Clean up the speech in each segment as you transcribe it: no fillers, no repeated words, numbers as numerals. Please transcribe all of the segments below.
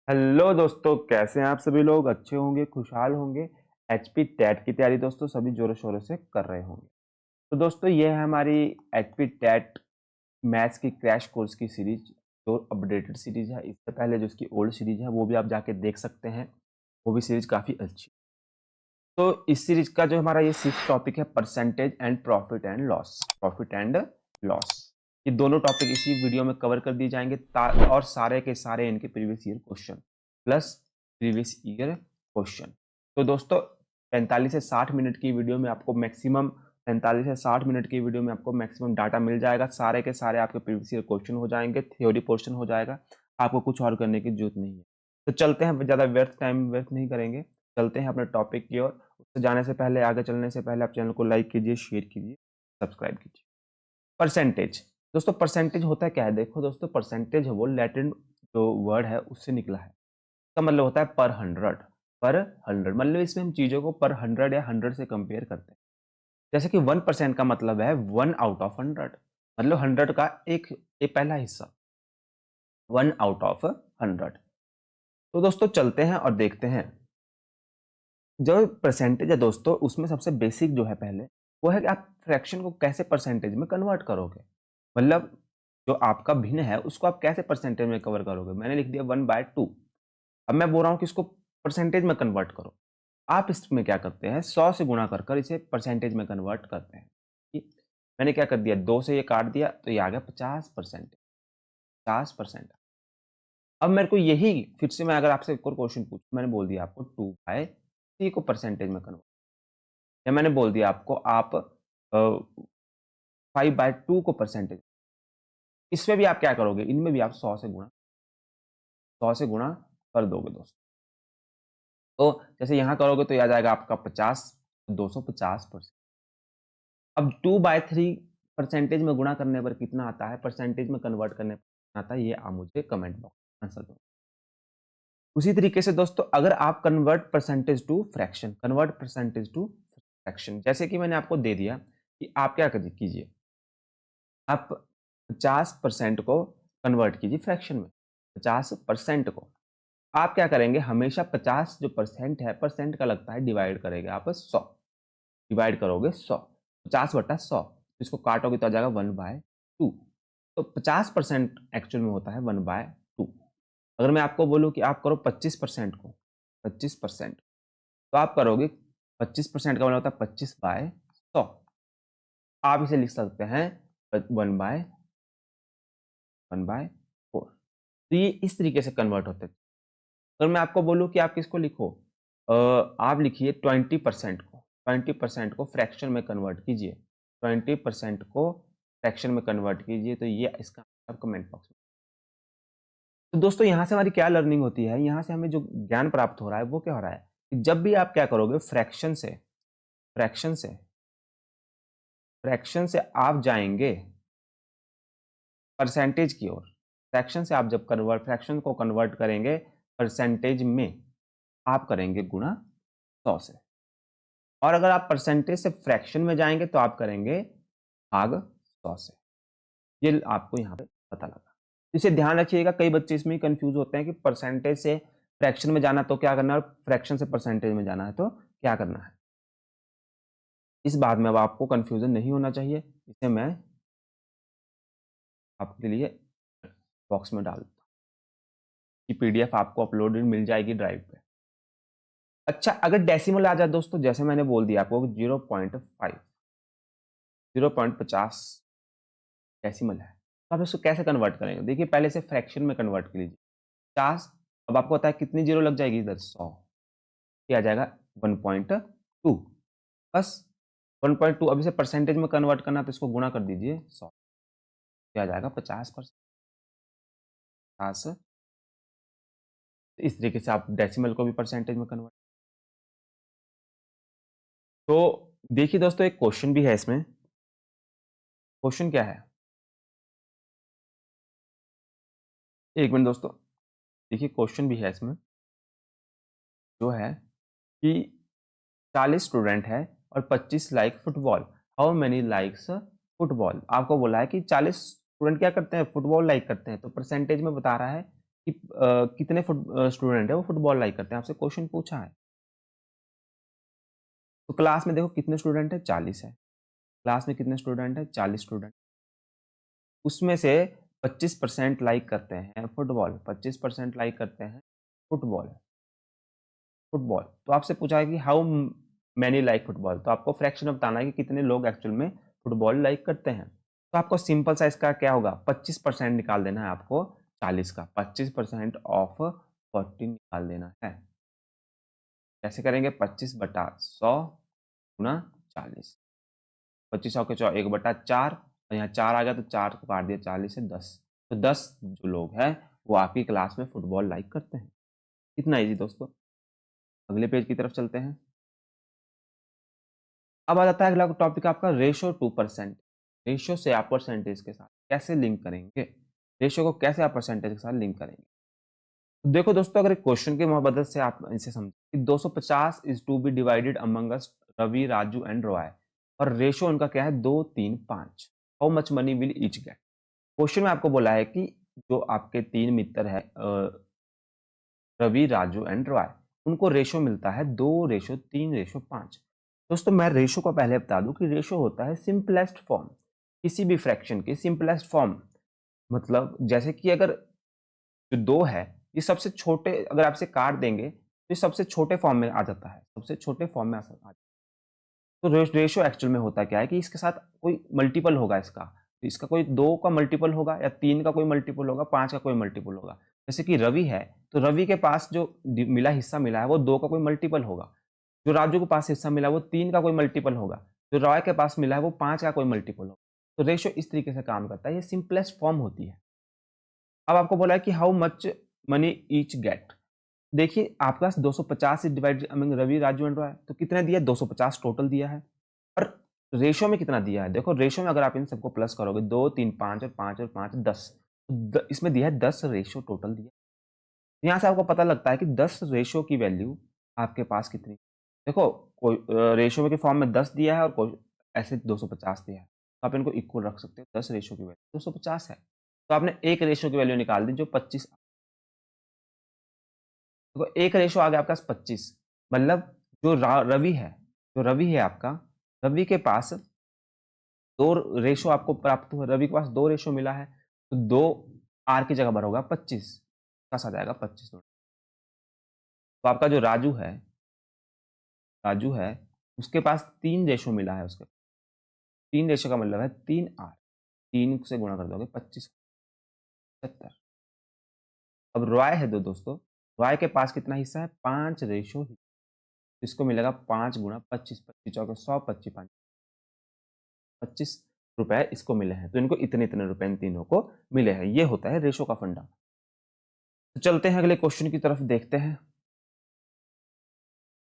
Hello दोस्तों, कैसे हैं आप सभी लोग? अच्छे होंगे, खुशहाल होंगे। एचपी टेट की तैयारी दोस्तों सभी जोरों शोरों से कर रहे होंगे। तो दोस्तों ये है हमारी एचपी टेट मैथ्स की क्रैश कोर्स की सीरीज, जो अपडेटेड सीरीज है। इससे पहले जो इसकी ओल्ड सीरीज है वो भी आप जाके देख सकते हैं, वो भी सीरीज काफ़ी अच्छी। तो इस सीरीज का जो हमारा ये 6th टॉपिक है, percentage and profit and loss. Profit and loss, ये दोनों टॉपिक इसी वीडियो में कवर कर दिए जाएंगे, और सारे के सारे इनके previous year question plus previous year question. तो दोस्तों 45 से 60 मिनट की वीडियो में आपको मैक्सिमम 45 से 60 मिनट की वीडियो में आपको मैक्सिमम डाटा मिल जाएगा। सारे के सारे आपके प्रीवियस ईयर क्वेश्चन हो जाएंगे, थ्योरी पोर्शन हो जाएगा, आपको कुछ और करने की जरूरत नहीं है। तो चलते हैं, ज़्यादा टाइम व्यर्थ नहीं करेंगे, चलते हैं अपने टॉपिक की ओर। उससे जाने से पहले, आगे चलने से पहले आप चैनल को लाइक कीजिए, शेयर कीजिए, सब्सक्राइब कीजिए। परसेंटेज दोस्तों, परसेंटेज होता क्या है? देखो दोस्तों, परसेंटेज है वो लैटिन जो वर्ड है उससे निकला है। इसका मतलब होता है पर हंड्रेड। पर हंड्रेड मतलब इसमें हम चीज़ों को पर हंड्रेड या हंड्रेड से कंपेयर करते हैं। जैसे कि 1% का मतलब है 1 आउट ऑफ 100, मतलब 100 का एक पहला हिस्सा, 1 आउट ऑफ 100। तो दोस्तों चलते हैं और देखते हैं। जो परसेंटेज है दोस्तों, उसमें सबसे बेसिक जो है पहले, वो है कि आप फ्रैक्शन को कैसे परसेंटेज में कन्वर्ट करोगे। मतलब जो आपका भिन्न है उसको आप कैसे परसेंटेज में कवर करोगे। मैंने लिख दिया 1/2। अब मैं बोल रहा हूँ कि इसको परसेंटेज में कन्वर्ट करो। आप इसमें क्या करते हैं, 100 से गुणा कर कर इसे परसेंटेज में कन्वर्ट करते हैं। ठीक? मैंने क्या कर दिया, 2 से ये काट दिया तो ये आ गया 50%। 50%। अब मेरे को यही फिर से, मैं अगर आपसे एक और क्वेश्चन पूछूं, मैंने बोल दिया आपको 2/3 को परसेंटेज में कन्वर्ट, या मैंने बोल दिया आपको आप 5/2 को परसेंटेज, इसमें भी आप क्या करोगे, इनमें भी आप 100 से गुणा कर दोगे दोस्तों। तो जैसे यहाँ करोगे तो याद आएगा आपका 50, 250%। अब 2/3 परसेंटेज में गुणा करने पर कितना आता है, परसेंटेज में कन्वर्ट करने पर कितना आता है, ये आप मुझे कमेंट बॉक्स में आंसर दो। उसी तरीके से दोस्तों, अगर आप कन्वर्ट परसेंटेज टू फ्रैक्शन, जैसे कि मैंने आपको दे दिया कि आप क्या कीजिए, आप 50% को कन्वर्ट कीजिए फ्रैक्शन में। 50% को आप क्या करेंगे, हमेशा 50 जो परसेंट है, परसेंट का लगता है, डिवाइड करेंगे आप 100। डिवाइड करोगे 100, 50/100, इसको काटोगे तो आ जाएगा 1/2। तो 50% एक्चुअल में होता है 1/2। अगर मैं आपको बोलूं कि आप करो 25% को, 25%, तो आप करोगे 25% का मतलब होता है 25/100। आप इसे लिख सकते हैं 1/4। तो ये इस तरीके से कन्वर्ट होते हैं। अगर मैं आपको बोलूँ कि आप किसको लिखो, आप लिखिए 20% को फ्रैक्शन में कन्वर्ट कीजिए। 20% को फ्रैक्शन में कन्वर्ट कीजिए, तो ये इसका आप कमेंट बॉक्स में। तो दोस्तों यहाँ से हमारी क्या लर्निंग होती है, यहाँ से हमें जो ज्ञान प्राप्त हो रहा है वो क्या हो रहा है कि जब भी आप क्या करोगे, फ्रैक्शन से फ्रैक्शन से आप जाएंगे परसेंटेज की ओर। फ्रैक्शन से आप जब फ्रैक्शन को कन्वर्ट करेंगे परसेंटेज में, आप करेंगे गुणा 100 से। और अगर आप परसेंटेज से फ्रैक्शन में जाएंगे तो आप करेंगे भाग 100 से। ये आपको यहाँ पे पता लगा। इसे ध्यान रखिएगा, कई बच्चे इसमें कंफ्यूज होते हैं कि परसेंटेज से फ्रैक्शन में जाना तो क्या करना है, और फ्रैक्शन से परसेंटेज में जाना है तो क्या करना है। इस बात में अब आपको कंफ्यूजन नहीं होना चाहिए। इसे मैं आपके लिए बॉक्स में डाल दूँ कि पीडीएफ आपको अपलोडेड मिल जाएगी ड्राइव पे। अच्छा, अगर डेसिमल आ जाए दोस्तों, जैसे मैंने बोल दिया आपको 0.5, 0.50 डेसिमल है, तो आप इसको कैसे कन्वर्ट करेंगे। देखिए पहले से फ्रैक्शन में कन्वर्ट कर लीजिए। 50, अब आपको पता है कितनी जीरो लग जाएगी इधर, 100, क्या आ जाएगा 1.2, बस 1.2। अब इसे परसेंटेज में कन्वर्ट करना तो इसको गुणा कर दीजिए 100, क्या आ जाएगा 50%। 50, इस तरीके से आप डेसिमल को भी परसेंटेज में कन्वर्ट। तो देखिए दोस्तों, एक क्वेश्चन भी है इसमें। क्वेश्चन क्या है, एक मिनट दोस्तों, देखिए क्वेश्चन भी है इसमें, जो है कि 40 स्टूडेंट है और 25 like football. How many likes football. आपको बोला है कि 40 स्टूडेंट क्या करते हैं, फुटबॉल लाइक करते हैं, तो परसेंटेज में बता रहा है कि कितने स्टूडेंट है वो फुटबॉल लाइक करते हैं, आपसे क्वेश्चन पूछा है। तो क्लास में देखो कितने स्टूडेंट है, 40 है। क्लास में कितने स्टूडेंट है, 40 स्टूडेंट। उसमें से 25% लाइक करते हैं फुटबॉल, 25% लाइक करते हैं फुटबॉल। फुटबॉल तो आपसे पूछा है कि हाउ मैनी लाइक फुटबॉल, तो आपको फ्रैक्शन बताना है कि कितने लोग एक्चुअल में फुटबॉल लाइक करते हैं। तो आपको सिंपल सा इसका क्या होगा, 25% निकाल देना है आपको 40 का, 25% ऑफ 40 निकाल देना है। कैसे करेंगे, 25/100 गुना 40, 25 के 100 1/4, और यहाँ 4 आ गया तो 4 को काट दिया, 40 से 10, तो 10 जो लोग हैं वो आपकी क्लास में फुटबॉल लाइक करते हैं। इतना इजी दोस्तों। अगले पेज की तरफ चलते हैं। अब आ जाता है अगला टॉपिक आपका रेशो टू परसेंट। रेशो से आप परसेंटेज के साथ कैसे लिंक करेंगे, रेशो को कैसे आप परसेंटेज के साथ लिंक करेंगे। तो देखो दोस्तों, अगर एक क्वेश्चन की मदद से आप इसे समझें कि 250 is to be divided among us Ravi, Raju and Roy, और रेशो उनका क्या है, 2 3 5, how much money will each get. Question में आपको बोला है कि जो आपके 3 मित्र है रवि, राजू एंड रॉय, उनको रेशो मिलता है 2:3:5। दोस्तों मैं रेशो को पहले बता दूं कि रेशो होता है सिंपलेस्ट फॉर्म, किसी भी फ्रैक्शन की सिंपलेस्ट फॉर्म। मतलब जैसे कि अगर जो 2 है, ये सबसे छोटे, अगर आपसे काट देंगे तो ये सबसे छोटे फॉर्म में आ जाता है, सबसे छोटे फॉर्म में आ जाता है। तो रेशो एक्चुअल में होता क्या है कि इसके साथ कोई मल्टीपल होगा इसका, तो इसका कोई 2 का मल्टीपल होगा, या 3 का कोई मल्टीपल होगा, 5 का कोई मल्टीपल होगा। जैसे कि रवि है, तो रवि के पास जो मिला हिस्सा मिला है वो 2 का कोई मल्टीपल होगा। जो राजू के पास हिस्सा मिला है वो 3 का कोई मल्टीपल होगा। जो रॉय के पास मिला है वो 5 का कोई मल्टीपल होगा। तो रेशो इस तरीके से काम करता है, ये सिंपलेस्ट फॉर्म होती है। अब आपको बोला है कि how much money each get. देखिए आपके पास 250 से divide among Ravi, Raju and Roy, तो कितने दिया, 250 टोटल दिया है। और रेशो में कितना दिया है, देखो रेशो में अगर आप इन सबको प्लस करोगे, 2 3 5 और 5 और 5 10, इसमें दिया है 10 रेशो टोटल दिया। यहाँ से आपको पता लगता है कि 10 रेशो की वैल्यू आपके पास कितनी। देखो कोई रेशो में के फॉर्म में 10 दिया है और कोई ऐसे 250 दिया है, तो आप इनको इक्वल रख सकते हो। 10 रेशो की वैल्यू 250 है, तो आपने एक रेशो की वैल्यू निकाल दी जो 25। देखो एक रेशो आ गया आपके पास 25, मतलब जो रवि है, जो रवि है आपका, रवि के पास 2 रेशो आपको प्राप्त हुआ, रवि के पास 2 रेशो मिला है, तो 2 आर की जगह पर होगा 25, पास आ जाएगा 25। तो आपका जो राजू है उसके पास 3 रेशो मिला है, उसके 3 रेशो का मतलब है 3 आर, 3 से गुणा कर दोगे 25 70। अब रॉय है दो दोस्तों, रॉय के पास कितना हिस्सा है, 5 रेशो, इसको मिलेगा 5 गुणा 25, 25 चौके 100, 25 5 25 रुपए इसको मिले हैं, तो इनको इतने इतने रुपए इन तीनों को मिले हैं। ये होता है रेशो का फंडा। तो चलते हैं अगले क्वेश्चन की तरफ, देखते हैं।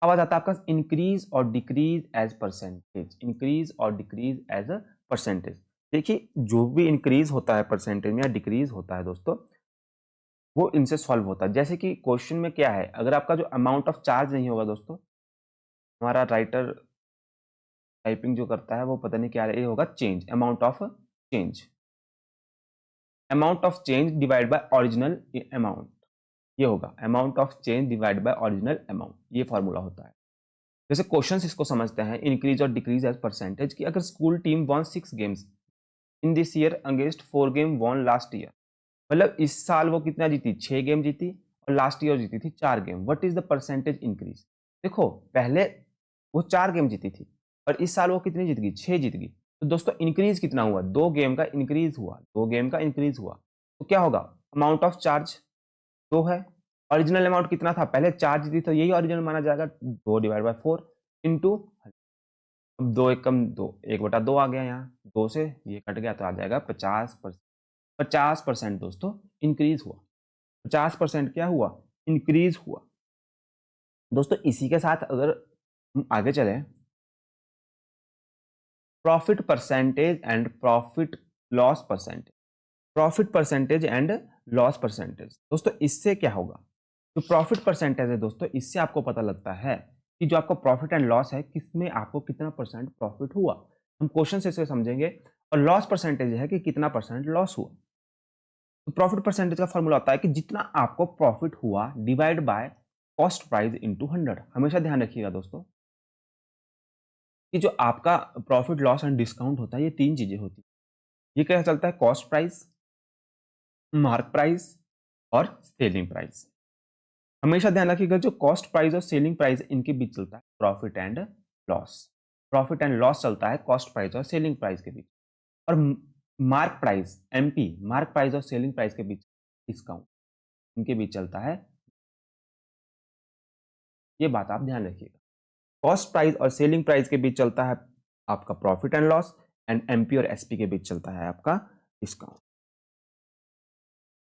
अब आ जाता है आपका इंक्रीज और डिक्रीज एज परसेंटेज, इंक्रीज और डिक्रीज एज अ परसेंटेज। देखिए जो भी इंक्रीज होता है परसेंटेज में या डिक्रीज होता है दोस्तों, वो इनसे सॉल्व होता है। जैसे कि क्वेश्चन में क्या है, अगर आपका जो अमाउंट ऑफ चार्ज नहीं होगा दोस्तों, हमारा राइटर टाइपिंग जो करता है वो पता नहीं क्या ये होगा, change, amount of change, amount of change divide by original amount, ये होगा amount of change divide by original amount, ये फॉर्मूला होता है। जैसे क्वेश्चंस इसको समझते हैं, इंक्रीज और डिक्रीज एज परसेंटेज, कि अगर school team won 6 games in this year against 4 game won last year, मतलब इस साल वो कितना जीती, 6 गेम जीती, और लास्ट ईयर जीती थी 4 game, what is the percentage increase. देखो पहले वो 4 गेम जीती थी और इस साल वो कितनी जीत गई, 6 जीत गई। तो दोस्तों इंक्रीज कितना हुआ, 2 गेम का इंक्रीज हुआ, 2 गेम का इंक्रीज हुआ। तो क्या होगा, अमाउंट ऑफ चार्ज 2 है, ओरिजिनल अमाउंट कितना था, पहले 4 जीती, तो यही ओरिजिनल माना जाएगा, 2 डिवाइड बाय 4 इंटू, अब 2 एक कम 2, 1/2 आ गया, यहाँ 2 से ये कट गया तो आ जाएगा 50%। 50% दोस्तों इंक्रीज हुआ, 50% क्या हुआ, इंक्रीज हुआ। दोस्तों इसी के साथ अगर हम आगे चलें, profit percentage and profit loss percentage, profit percentage and loss percentage, दोस्तों इससे क्या होगा, जो प्रॉफिट परसेंटेज है दोस्तों, इससे आपको पता लगता है कि जो आपका प्रॉफिट एंड लॉस है, किसमें आपको कितना परसेंट प्रॉफिट हुआ, हम क्वेश्चन से इसे समझेंगे। और लॉस परसेंटेज है कि कितना परसेंट लॉस हुआ। तो प्रॉफिट परसेंटेज का फॉर्मूला होता है कि जितना आपको प्रॉफिट हुआ divide by cost price into 100। हमेशा ध्यान रखिएगा दोस्तों कि जो आपका प्रॉफिट लॉस एंड डिस्काउंट होता है ये 3 चीजें होती है। ये कैसे चलता है? कॉस्ट प्राइस, मार्क प्राइस और सेलिंग प्राइस। हमेशा ध्यान रखिएगा जो कॉस्ट प्राइस और सेलिंग प्राइस इनके बीच चलता है profit and loss. Profit and loss चलता है कॉस्ट प्राइस और सेलिंग प्राइस के बीच। और mark price, MP, mark price और सेलिंग प्राइस के बीच डिस्काउंट, इनके बीच चलता है। ये बात आप ध्यान रखिएगा। कॉस्ट प्राइस और सेलिंग प्राइस के बीच चलता है आपका profit and loss, and MP और एसपी के बीच चलता है आपका डिस्काउंट।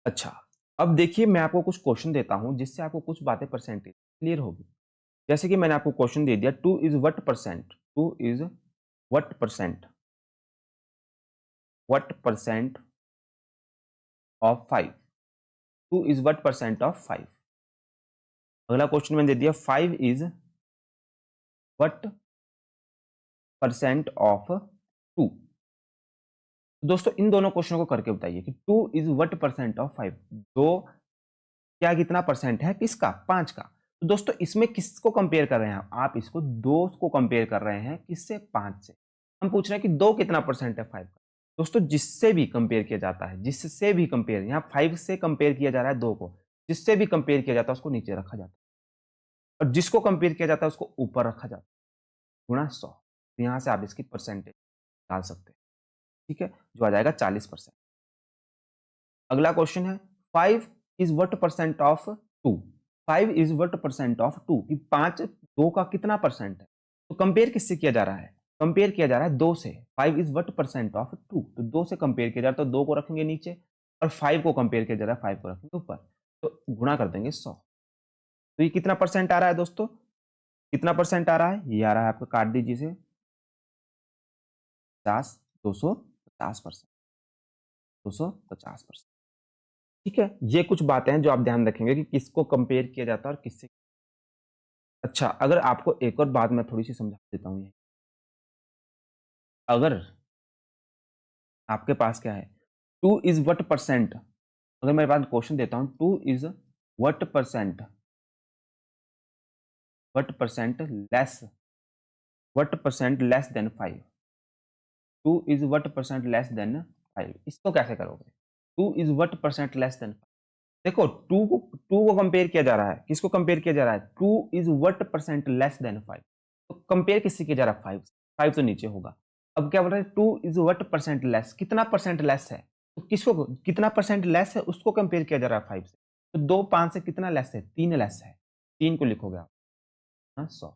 अच्छा, अब देखिए मैं आपको कुछ क्वेश्चन देता हूं जिससे आपको कुछ बातें परसेंटेज क्लियर होगी। जैसे कि मैंने आपको क्वेश्चन दे दिया 2 is what percent, 2 is what percent, what percent of 5, 2 is what percent of 5। अगला क्वेश्चन मैंने दे दिया 5 इज व्हाट परसेंट ऑफ 2। दोस्तों इन दोनों क्वेश्चन को करके बताइए कि 2 इज व्हाट परसेंट ऑफ 5, दो क्या कितना परसेंट है किसका? 5 का। तो दोस्तों इसमें किसको कंपेयर कर रहे हैं आप? इसको 2 को कंपेयर कर रहे हैं किससे? 5 से। हम पूछ रहे हैं कि 2 कितना परसेंट है 5 का। दोस्तों जिससे भी कंपेयर किया जाता है, जिससे भी कंपेयर, यहाँ 5 से कंपेयर किया जा रहा है 2 को, जिससे भी कंपेयर किया जाता है उसको नीचे रखा जाता है और जिसको कंपेयर किया जाता है उसको ऊपर रखा जाता है, गुणा 100। तो यहाँ से आप इसकी परसेंटेज डाल सकते हैं, ठीक है, जो आ जाएगा 40%। अगला क्वेश्चन है 5 is what percent of 2, 5 is what percent of 2, कि 5 2 का कितना परसेंट है। तो कंपेयर किससे किया जा रहा है? कंपेयर किया जा रहा है 2 से। 5 इज व्हाट परसेंट ऑफ 2, तो 2 से कंपेयर किया जा रहा है, तो 2 को रखेंगे नीचे और 5 को कंपेयर किया जा रहा है, 5 को रखेंगे ऊपर, तो गुणा कर देंगे 100। तो ये कितना परसेंट आ रहा है दोस्तों? कितना परसेंट आ रहा है? ये आ रहा है आपका, काट दीजिए इसे, 50, 250%, 250%। ठीक है, ये कुछ बातें हैं जो आप ध्यान रखेंगे कि किसको कंपेयर किया जाता है और किससे। अच्छा, अगर आपको एक और बात मैं थोड़ी सी समझा देता हूँ, ये अगर आपके पास क्या है 2 इज व्हाट परसेंट, अगर मेरे पास क्वेश्चन देता हूँ 2 is what percent less, what percent less than 5, 2 is what percent less than 5, इसको कैसे करोगे? 2 is what percent less than, देखो 2 को कंपेयर किया जा रहा है, किसको कंपेयर किया जा रहा है? 2 is what percent less than 5, तो कंपेयर किससे किया जा रहा है? 5, 5 तो नीचे होगा। अब क्या बोल रहा है? 2 इज व्हाट परसेंट लेस, कितना परसेंट लेस है? तो किसको, कितना परसेंट लेस है उसको कंपेयर किया जा रहा है 5 से। तो 2 5 से कितना लेस है? 3 लेस है, 3 को लिखोगे आप, हाँ 100।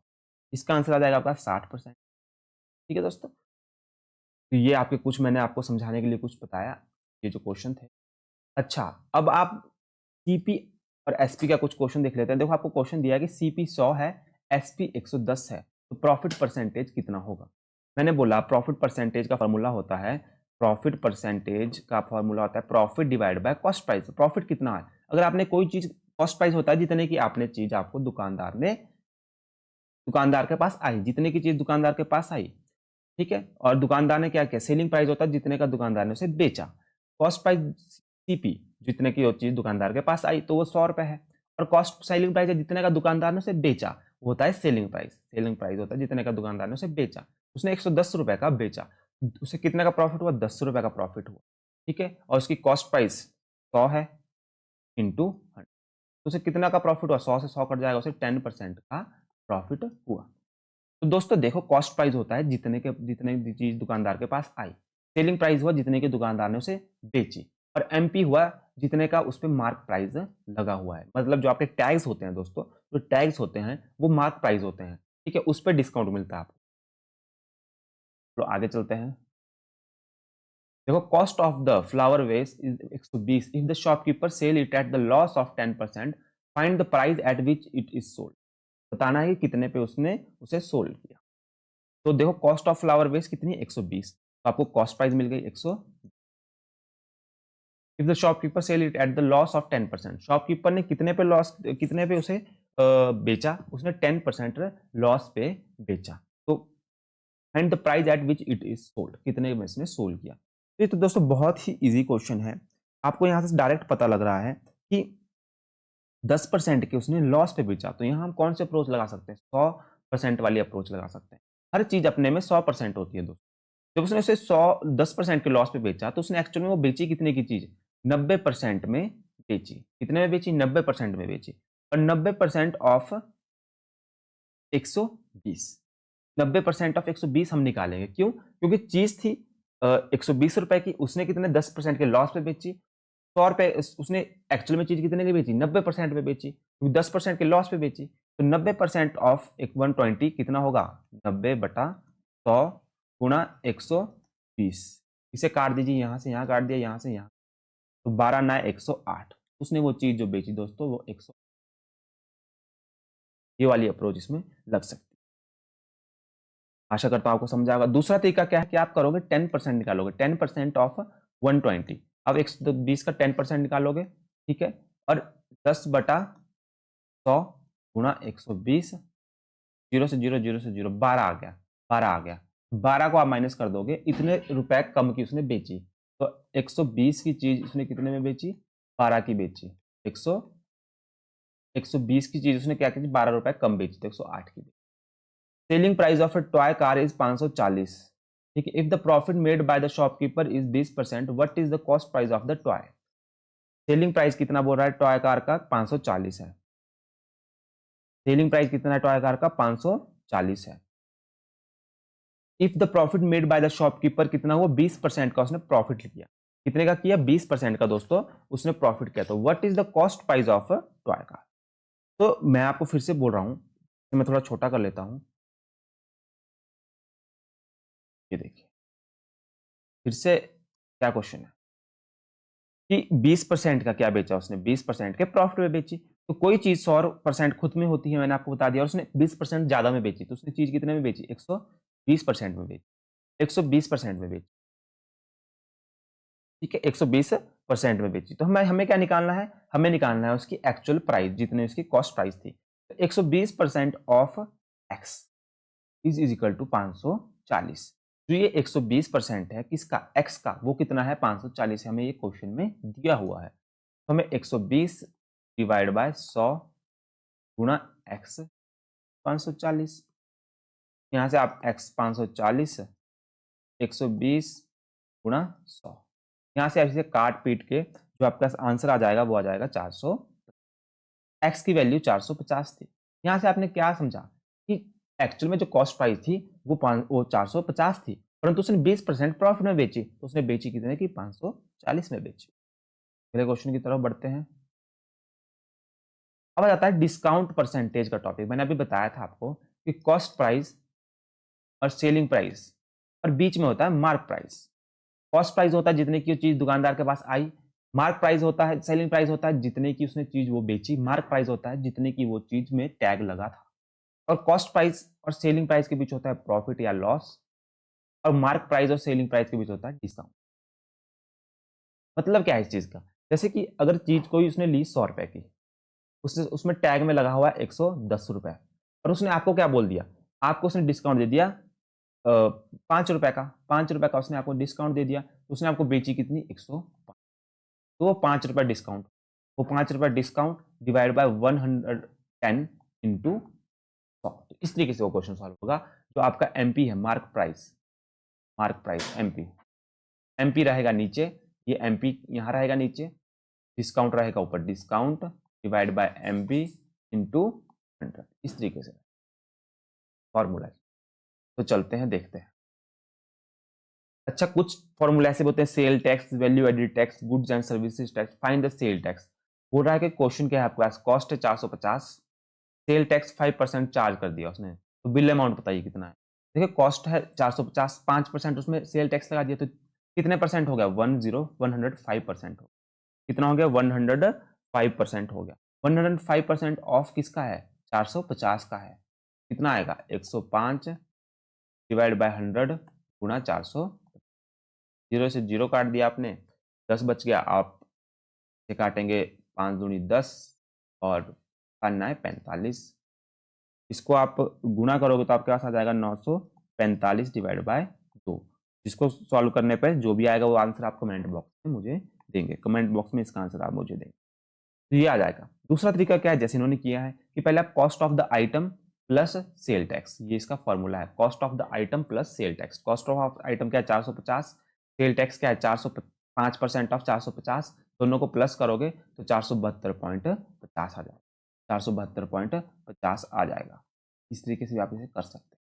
इसका आंसर आ जाएगा आपका 60%। ठीक है दोस्तों, तो ये आपके कुछ मैंने आपको समझाने के लिए कुछ बताया, ये जो क्वेश्चन थे। अच्छा, अब आप सीपी और एसपी का कुछ क्वेश्चन देख लेते हैं। देखो आपको क्वेश्चन दिया है कि सीपी 100 है, एसपी 110 है, तो प्रॉफिट परसेंटेज कितना होगा? मैंने बोला प्रॉफिट परसेंटेज का फॉर्मूला होता है, प्रॉफिट परसेंटेज का फॉर्मूला होता है profit divide by cost price. Profit कितना है? अगर आपने कोई चीज, कॉस्ट प्राइस होता है जितने की आपने चीज आपको दुकानदार के पास आई, जितने की चीज दुकानदार के पास आई, ठीक है, और दुकानदार ने क्या किया? सेलिंग प्राइस होता है जितने का दुकानदार ने उसे बेचा। कॉस्ट प्राइस सीपी, जितने की वो चीज दुकानदार के पास आई तो वो 100 रुपए है, और कॉस्ट सेलिंग प्राइस है जितने का दुकानदार ने उसे बेचा, वो होता है सेलिंग प्राइस। सेलिंग प्राइस होता है जितने का दुकानदार ने उसे बेचा, उसने 110 रुपए का बेचा, उसे कितने का प्रॉफिट हुआ? 10 रुपए का प्रॉफिट हुआ, ठीक है, और उसकी कॉस्ट प्राइस 100 है इंटू 100, तो उसे कितना का प्रॉफिट हुआ? 100 से 100 कट जाएगा, उसे 10% का प्रॉफिट हुआ। तो दोस्तों देखो, कॉस्ट प्राइस होता है जितने चीज दुकानदार के पास आई, सेलिंग प्राइस हुआ जितने के दुकानदार ने उसे बेची, और एमपी हुआ जितने का उस पर मार्क प्राइस लगा हुआ है। मतलब जो आपके टैग्स होते हैं दोस्तों, जो टैग्स होते हैं वो मार्क प्राइस होते हैं, ठीक है, उस पर डिस्काउंट मिलता है आपको। तो आगे चलते हैं। देखो, cost of the flower vase is 120, if the shopkeeper sell it at the loss of 10%, find the price at which it is sold. बताना है कि कितने पे उसने उसे सोल्ड किया। तो देखो कॉस्ट ऑफ फ्लावर वेस कितनी है? 120, तो आपको कॉस्ट प्राइस मिल गई 100। If the shopkeeper sell it at the loss of 10%, shopkeeper ने कितने पे लॉस, कितने पे उसे बेचा? उसने 10% लॉस पे बेचा। तो and the price at which it is sold, कितने में इसने सोल्ड किया। तो ये तो दोस्तों बहुत ही इजी क्वेश्चन है, आपको यहाँ से डायरेक्ट पता लग रहा है कि 10% के उसने लॉस पे बेचा, तो यहाँ हम कौन से अप्रोच लगा सकते हैं? 100% वाली अप्रोच लगा सकते हैं। हर चीज अपने में 100% होती है दोस्तों। जब उसने उसे 10% के लॉस पे बेचा, तो उसने एक्चुअल में वो बेची कितने की चीज? 90% में बेची। कितने में बेची? 90% में बेची। और 90% ऑफ 120, 90% ऑफ 120 हम निकालेंगे। क्यों? क्योंकि चीज थी 120 रुपए की, उसने कितने 10% के लॉस पे बेची। 100 रुपए उसने एक्चुअल में चीज कितने की बेची? 90% में बेची, क्योंकि 10% के लॉस पे बेची। तो 90% ऑफ 120 कितना होगा? 90/100 गुणा 120। इसे काट दीजिए, यहां से यहां काट दिया, यहां से यहां, तो 12 9 108। उसने वो चीज जो बेची दोस्तों वो 100। ये वाली अप्रोच इसमें लग सकती है। आशा करता हूं आपको समझ आएगा। दूसरा तरीका क्या है कि आप करोगे 10% निकालोगे, 10% ऑफ 120। अब 120 का 10% निकालोगे, ठीक है, और 10/100 गुणा 120, 0 से 0, 0 से 0, 12 आ गया, 12 आ गया। 12 को आप माइनस कर दोगे, इतने रुपए कम की उसने बेची। तो 120 की चीज उसने कितने में बेची? 12 की बेची। 120 की चीज उसने क्या की? 12 रुपए कम बेची, तो 108 की बेची। Selling price of A toy car is 540। ठीक है, if the profit made by the shopkeeper is 20%, what is the cost price of the toy? Selling price कितना बोल रहा है टॉय कार का? 540 है। सेलिंग प्राइस कितना है टॉय कार का? 540 है। If the profit made by the shopkeeper कितना हुआ? 20% का उसने प्रॉफिट किया। कितने का किया? 20% का दोस्तों उसने प्रॉफिट किया। तो what is the cost price of toy car? तो मैं आपको फिर से बोल रहा हूं, मैं थोड़ा छोटा कर लेता हूं। ये देखिए, फिर से क्या क्वेश्चन है कि 20% का क्या बेचा उसने? 20% के प्रॉफिट में बेची। तो कोई चीज 100% खुद में होती है, मैंने आपको बता दिया, और उसने 20% ज्यादा में बेची, तो उसने चीज कितने में बेची? 120% में बेची। 120% में बेची, ठीक है, 120% में बेची। तो हमें हमें क्या निकालना है? हमें निकालना है उसकी एक्चुअल प्राइस, जितने उसकी कॉस्ट प्राइस थी। तो 120% of x is equal to 540। जो ये 120% है किसका? एक्स का, वो कितना है? 540 हमें ये क्वेश्चन में दिया हुआ है। तो हमें 120 डिवाइड बाय 100 गुणा एक्स 540, यहाँ से आप एक्स 540, 120 गुणा 100, यहाँ से ऐसे काट पीट के जो आपका आंसर आ जाएगा वो आ जाएगा 400। एक्स की वैल्यू 450 थी। यहाँ से आपने क्या समझा कि एक्चुअल में जो कॉस्ट प्राइस थी वो 450 थी, परंतु उसने 20% प्रॉफिट में बेची, तो उसने बेची कितने की? 540 में बेची। अगले क्वेश्चन की तरफ बढ़ते हैं। अब आ जाता है डिस्काउंट परसेंटेज का टॉपिक। मैंने अभी बताया था आपको कि कॉस्ट प्राइस और सेलिंग प्राइस और बीच में होता है मार्क प्राइस। कॉस्ट प्राइस होता है जितने की चीज दुकानदार के पास आई। मार्क प्राइस होता है, सेलिंग प्राइस होता है जितने की उसने चीज वो बेची। मार्क प्राइस होता है जितने की वो चीज में टैग लगा था। और कॉस्ट प्राइस और सेलिंग प्राइस के बीच होता है प्रॉफिट या लॉस, और मार्क प्राइस और सेलिंग प्राइस के बीच होता है डिस्काउंट। मतलब क्या है इस चीज का? जैसे कि अगर चीज कोई उसने ली 100 रुपए की, उसने उसमें टैग में लगा हुआ है 110 रुपए, और उसने आपको क्या बोल दिया? आपको उसने डिस्काउंट दे दिया 5 रुपए का। 5 रुपए का उसने आपको डिस्काउंट दे दिया, तो उसने आपको बेची कितनी? 105। तो वो 5 रुपए डिस्काउंट, वो 5 रुपए डिस्काउंट डिवाइड बाय 110 इंटू 100। तो इस तरीके से वो क्वेश्चन सॉल्व होगा। जो आपका एमपी है, mark price, mark price MP, MP रहेगा नीचे, ये एमपी यहाँ रहेगा नीचे, डिस्काउंट रहेगा ऊपर, discount divide by MP into 100। इस तरीके से फॉर्मूला है। तो चलते हैं देखते हैं। अच्छा, कुछ फॉर्मूला ऐसे होते हैं, sale tax, value added tax, goods and services tax, find the sale tax. बोल रहा है कि क्वेश्चन क्या है आपके पास? कॉस्ट है 450, सेल टैक्स 5% चार्ज कर दिया उसने, तो बिल अमाउंट बताइए कितना है। देखिए कॉस्ट है 450, 5% उसमें सेल टैक्स लगा दिया, तो कितने परसेंट हो गया? 105% हो। कितना हो गया? 105% हो गया। 105% ऑफ किसका है? 450 का है। कितना आएगा? 105 डिवाइड बाय 100 गुणा 400। 0 से 0 काट दिया आपने, 10 बच गया। आप से काटेंगे 5 दूनी 10 और 45। इसको आप गुणा करोगे तो आपके पास आ जाएगा 945 डिवाइड बाय 2। जिसको सॉल्व करने पर जो भी आएगा वो आंसर आपको कमेंट बॉक्स में मुझे देंगे। कमेंट बॉक्स में इसका आंसर आप मुझे देंगे, तो ये आ जाएगा। दूसरा तरीका क्या है, जैसे इन्होंने किया है कि पहले आप cost of the item plus sale tax, ये इसका फॉर्मूला है, cost of the item plus sale tax. Cost of item क्या है 450, सेल टैक्स क्या है 405% ऑफ 450, दोनों को प्लस करोगे तो 472.50 आ जाएगा, 472.50 आ जाएगा। इस तरीके से आप इसे कर सकते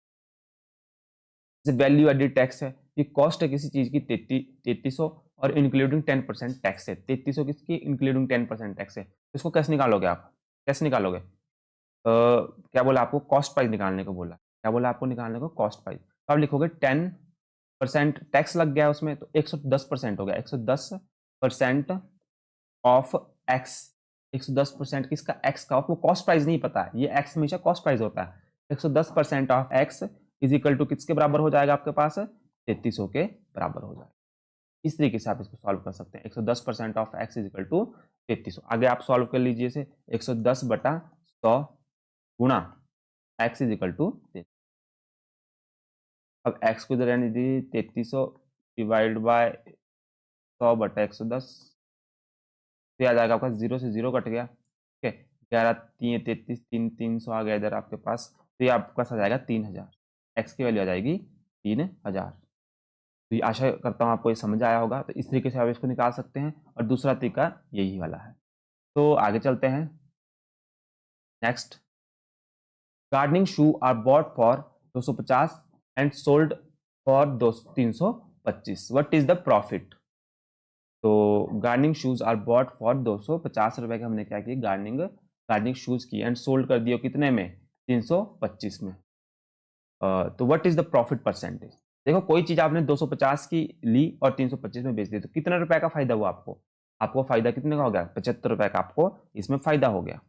हैं। वैल्यू एडिड टैक्स है, ये कॉस्ट है किसी चीज की 3300 और इंक्लूडिंग 10% टैक्स है। 3300 किसकी, इंक्लूडिंग 10% टैक्स है। इसको कैसे निकालोगे आप, कैसे निकालोगे? क्या बोला आपको, कॉस्ट प्राइस निकालने को बोला, क्या बोला आपको निकालने को, कॉस्ट प्राइस। तो आप लिखोगे 10% टैक्स लग गया उसमें, तो 110% हो गया, 110% ऑफ एक्स। 110% किसका, एक्स का। आपको कॉस्ट प्राइस नहीं पता है, ये एक्स हमेशा कॉस्ट प्राइस होता है। 110% of x is equal to किसके बराबर हो जाएगा आपके पास, 3300 के बराबर हो जाएगा। इस तरीके से आप इसको सॉल्व कर सकते हैं। 110% of x is equal to 3300। आगे आप सॉल्व कर लीजिए इसे, 110/100 गुणा एक्स इज इक्वल टू। अब एक्स को इधर रहने दीजिए, 3300 डिवाइड बाय 100/110, तो आ जाएगा आपका 0 से 0 कट गया, ठीक है। 11 3 33 3 300 आ गया इधर आपके पास, तो ये आपके पास आ जाएगा 3000। एक्स की वैल्यू आ जाएगी 3000। तो ये आशा करता हूँ आपको ये समझ आया होगा। तो इस तरीके से आप इसको निकाल सकते हैं, और दूसरा तरीका यही वाला है। तो आगे चलते हैं। Next, gardening shoe are bought for 250 and sold for 325, what is the profit? तो gardening shoes are bought for 250 रुपए के हमने क्या किया, गार्डनिंग शूज की, एंड सोल्ड कर दिए कितने में, 325 में। तो what is the profit percentage? देखो, कोई चीज आपने 250 की ली और 325 में बेच दी, तो कितने रुपए का फायदा हुआ आपको? आपको फायदा कितने का हो गया, 75 रुपए का आपको इसमें फायदा हो गया,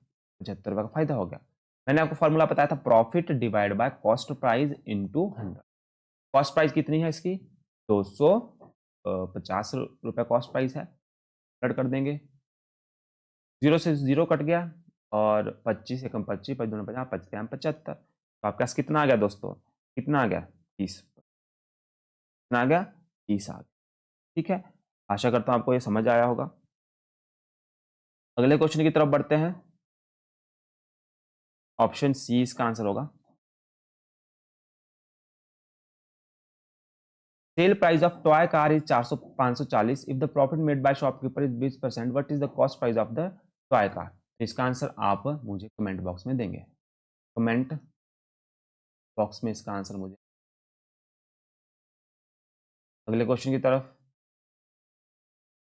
75 रुपए का फायदा हो गया। मैंने आपको फॉर्मूला बताया था, profit divide by cost price into 100। Cost price कितनी है इसकी, 250 रुपए कॉस्ट प्राइस है। ऐड कर देंगे, 0 से 0 कट गया, और 25 एकम 25, 5 दूना 50, 55 75। तो आपके पास कितना आ गया दोस्तों, कितना आ गया, 30। कितना आ गया, 30 आ गया। ठीक है, आशा करता हूं आपको ये समझ आया होगा। अगले क्वेश्चन की तरफ बढ़ते हैं। ऑप्शन सी इसका आंसर होगा। Sale price of toy car is 540 if the profit made by shopkeeper is 20%, what is the cost price of the toy car? इसका आंसर आप मुझे कमेंट बॉक्स में देंगे, कमेंट बॉक्स में इसका आंसर मुझे। अगले क्वेश्चन की तरफ।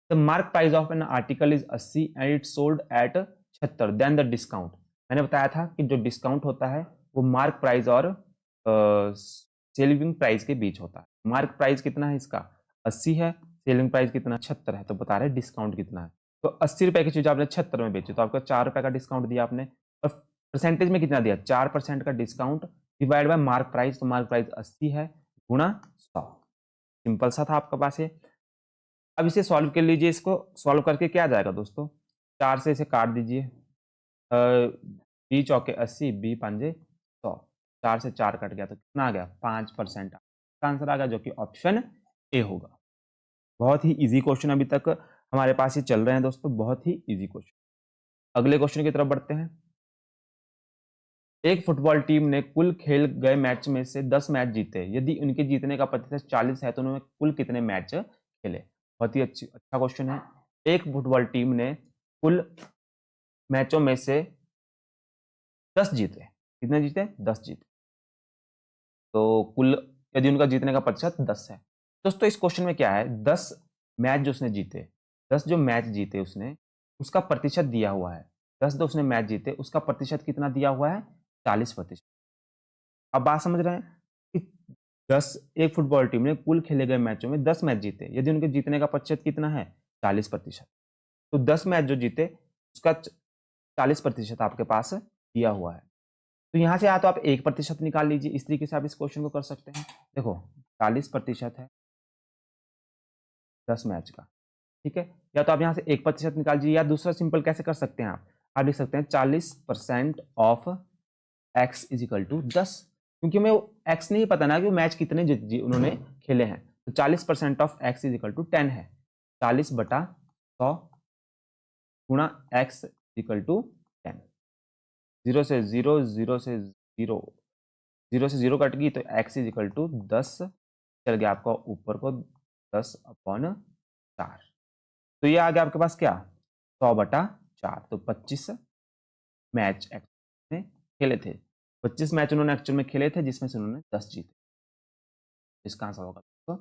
The mark price of an article is 80 and it sold at 76, then the discount. मैंने बताया था कि जो डिस्काउंट होता है वो मार्क प्राइस और सेलिंग प्राइस के बीच होता है। मार्क प्राइस कितना है इसका, 80 है, सेलिंग प्राइस कितना 76 है, तो बता रहे डिस्काउंट कितना है। तो 80 रुपए की चीज आपने 76 में बेची, तो आपको 4 रुपए का डिस्काउंट दिया आपने, और परसेंटेज में कितना दिया, 4% का discount divide by mark price, तो मार्क प्राइस 80 है गुणा 100। सिंपल सा था आपके पास ये। अब इसे सॉल्व कर लीजिए, इसको सॉल्व करके क्या आ जाएगा दोस्तों, 4 से इसे काट दीजिए, बी चौके 80, बी पंजे 100, 4 से 4 कट गया, तो कितना आ गया, 5% आंसर आ गया, जो कि ऑप्शन ए होगा। बहुत ही इजी क्वेश्चन अभी तक हमारे पास ये चल रहे हैं दोस्तों, बहुत ही इजी क्वेश्चन। अगले क्वेश्चन की तरफ बढ़ते हैं। एक फुटबॉल टीम ने कुल खेल गए मैच में से 10 मैच जीते, यदि उनके जीतने का प्रतिशत 40 है तो उन्होंने कुल कितने मैच खेले? बहुत ही अच्छा क्वेश्चन है। एक फुटबॉल टीम ने कुल मैचों में से 10 जीते, कितने जीते, 10 जीते, तो कुल यदि उनका जीतने का प्रतिशत 10 है। दोस्तों इस क्वेश्चन में क्या है, 10 मैच जो उसने जीते, 10 जो मैच जीते उसने, उसका प्रतिशत दिया हुआ है। 10 जो उसने मैच जीते उसका प्रतिशत कितना दिया हुआ है, 40%। अब बात समझ रहे हैं कि 10, एक फुटबॉल टीम ने कुल खेले गए मैचों में 10 मैच जीते, यदि उनके जीतने का प्रतिशत कितना है, 40%। तो 10 मैच जो जीते उसका 40% आपके पास दिया हुआ है। तो यहां से या तो आप 1% निकाल लीजिए, इस तरीके से आप इस क्वेश्चन को कर सकते हैं। देखो 40% है 10 मैच का, ठीक है। या तो आप यहां से 1% निकाल लीजिए, या दूसरा सिंपल कैसे कर सकते हैं, आप लिख सकते हैं 40% of x is equal to 10, क्योंकि हमें एक्स नहीं पता ना कि वो मैच कितने उन्होंने खेले हैं। तो 40% of x is equal to 10 है, 40/10 100 गुणा x इक्वल टू 10। 0 से 0, 0 से 0, 0 से 0 कट गई तो x इज इक्वल टू 10 चल गया आपका ऊपर को 10/4। तो ये आ गया आपके पास क्या 100/4। तो 25 मैच में खेले थे, 25 मैच उन्होंने एक्चुअल में खेले थे जिसमें से उन्होंने 10 जीते। इसका आंसर होगा तो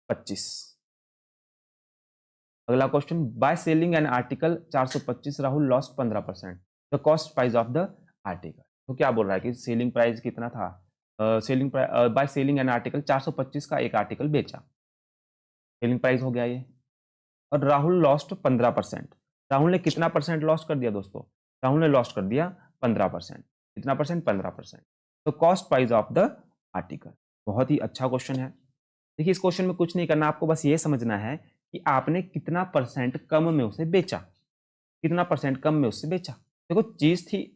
25। अगला question, by selling an article 425 Rahul lost 15%, the cost price of the article. तो क्या बोल रहा है कि सेलिंग प्राइस कितना था, selling by selling an article 425 का एक आर्टिकल बेचा, सेलिंग प्राइस हो गया ये, और राहुल लॉस्ट 15%। राहुल ने कितना परसेंट लॉस्ट कर दिया दोस्तों, राहुल ने लॉस्ट कर दिया 15%। कितना परसेंट, 15%। तो cost price of the article. बहुत ही अच्छा क्वेश्चन है। देखिए इस क्वेश्चन में कुछ नहीं करना, आपको बस ये समझना है कि आपने कितना परसेंट कम में उसे बेचा, कितना परसेंट कम में उससे बेचा। देखो चीज थी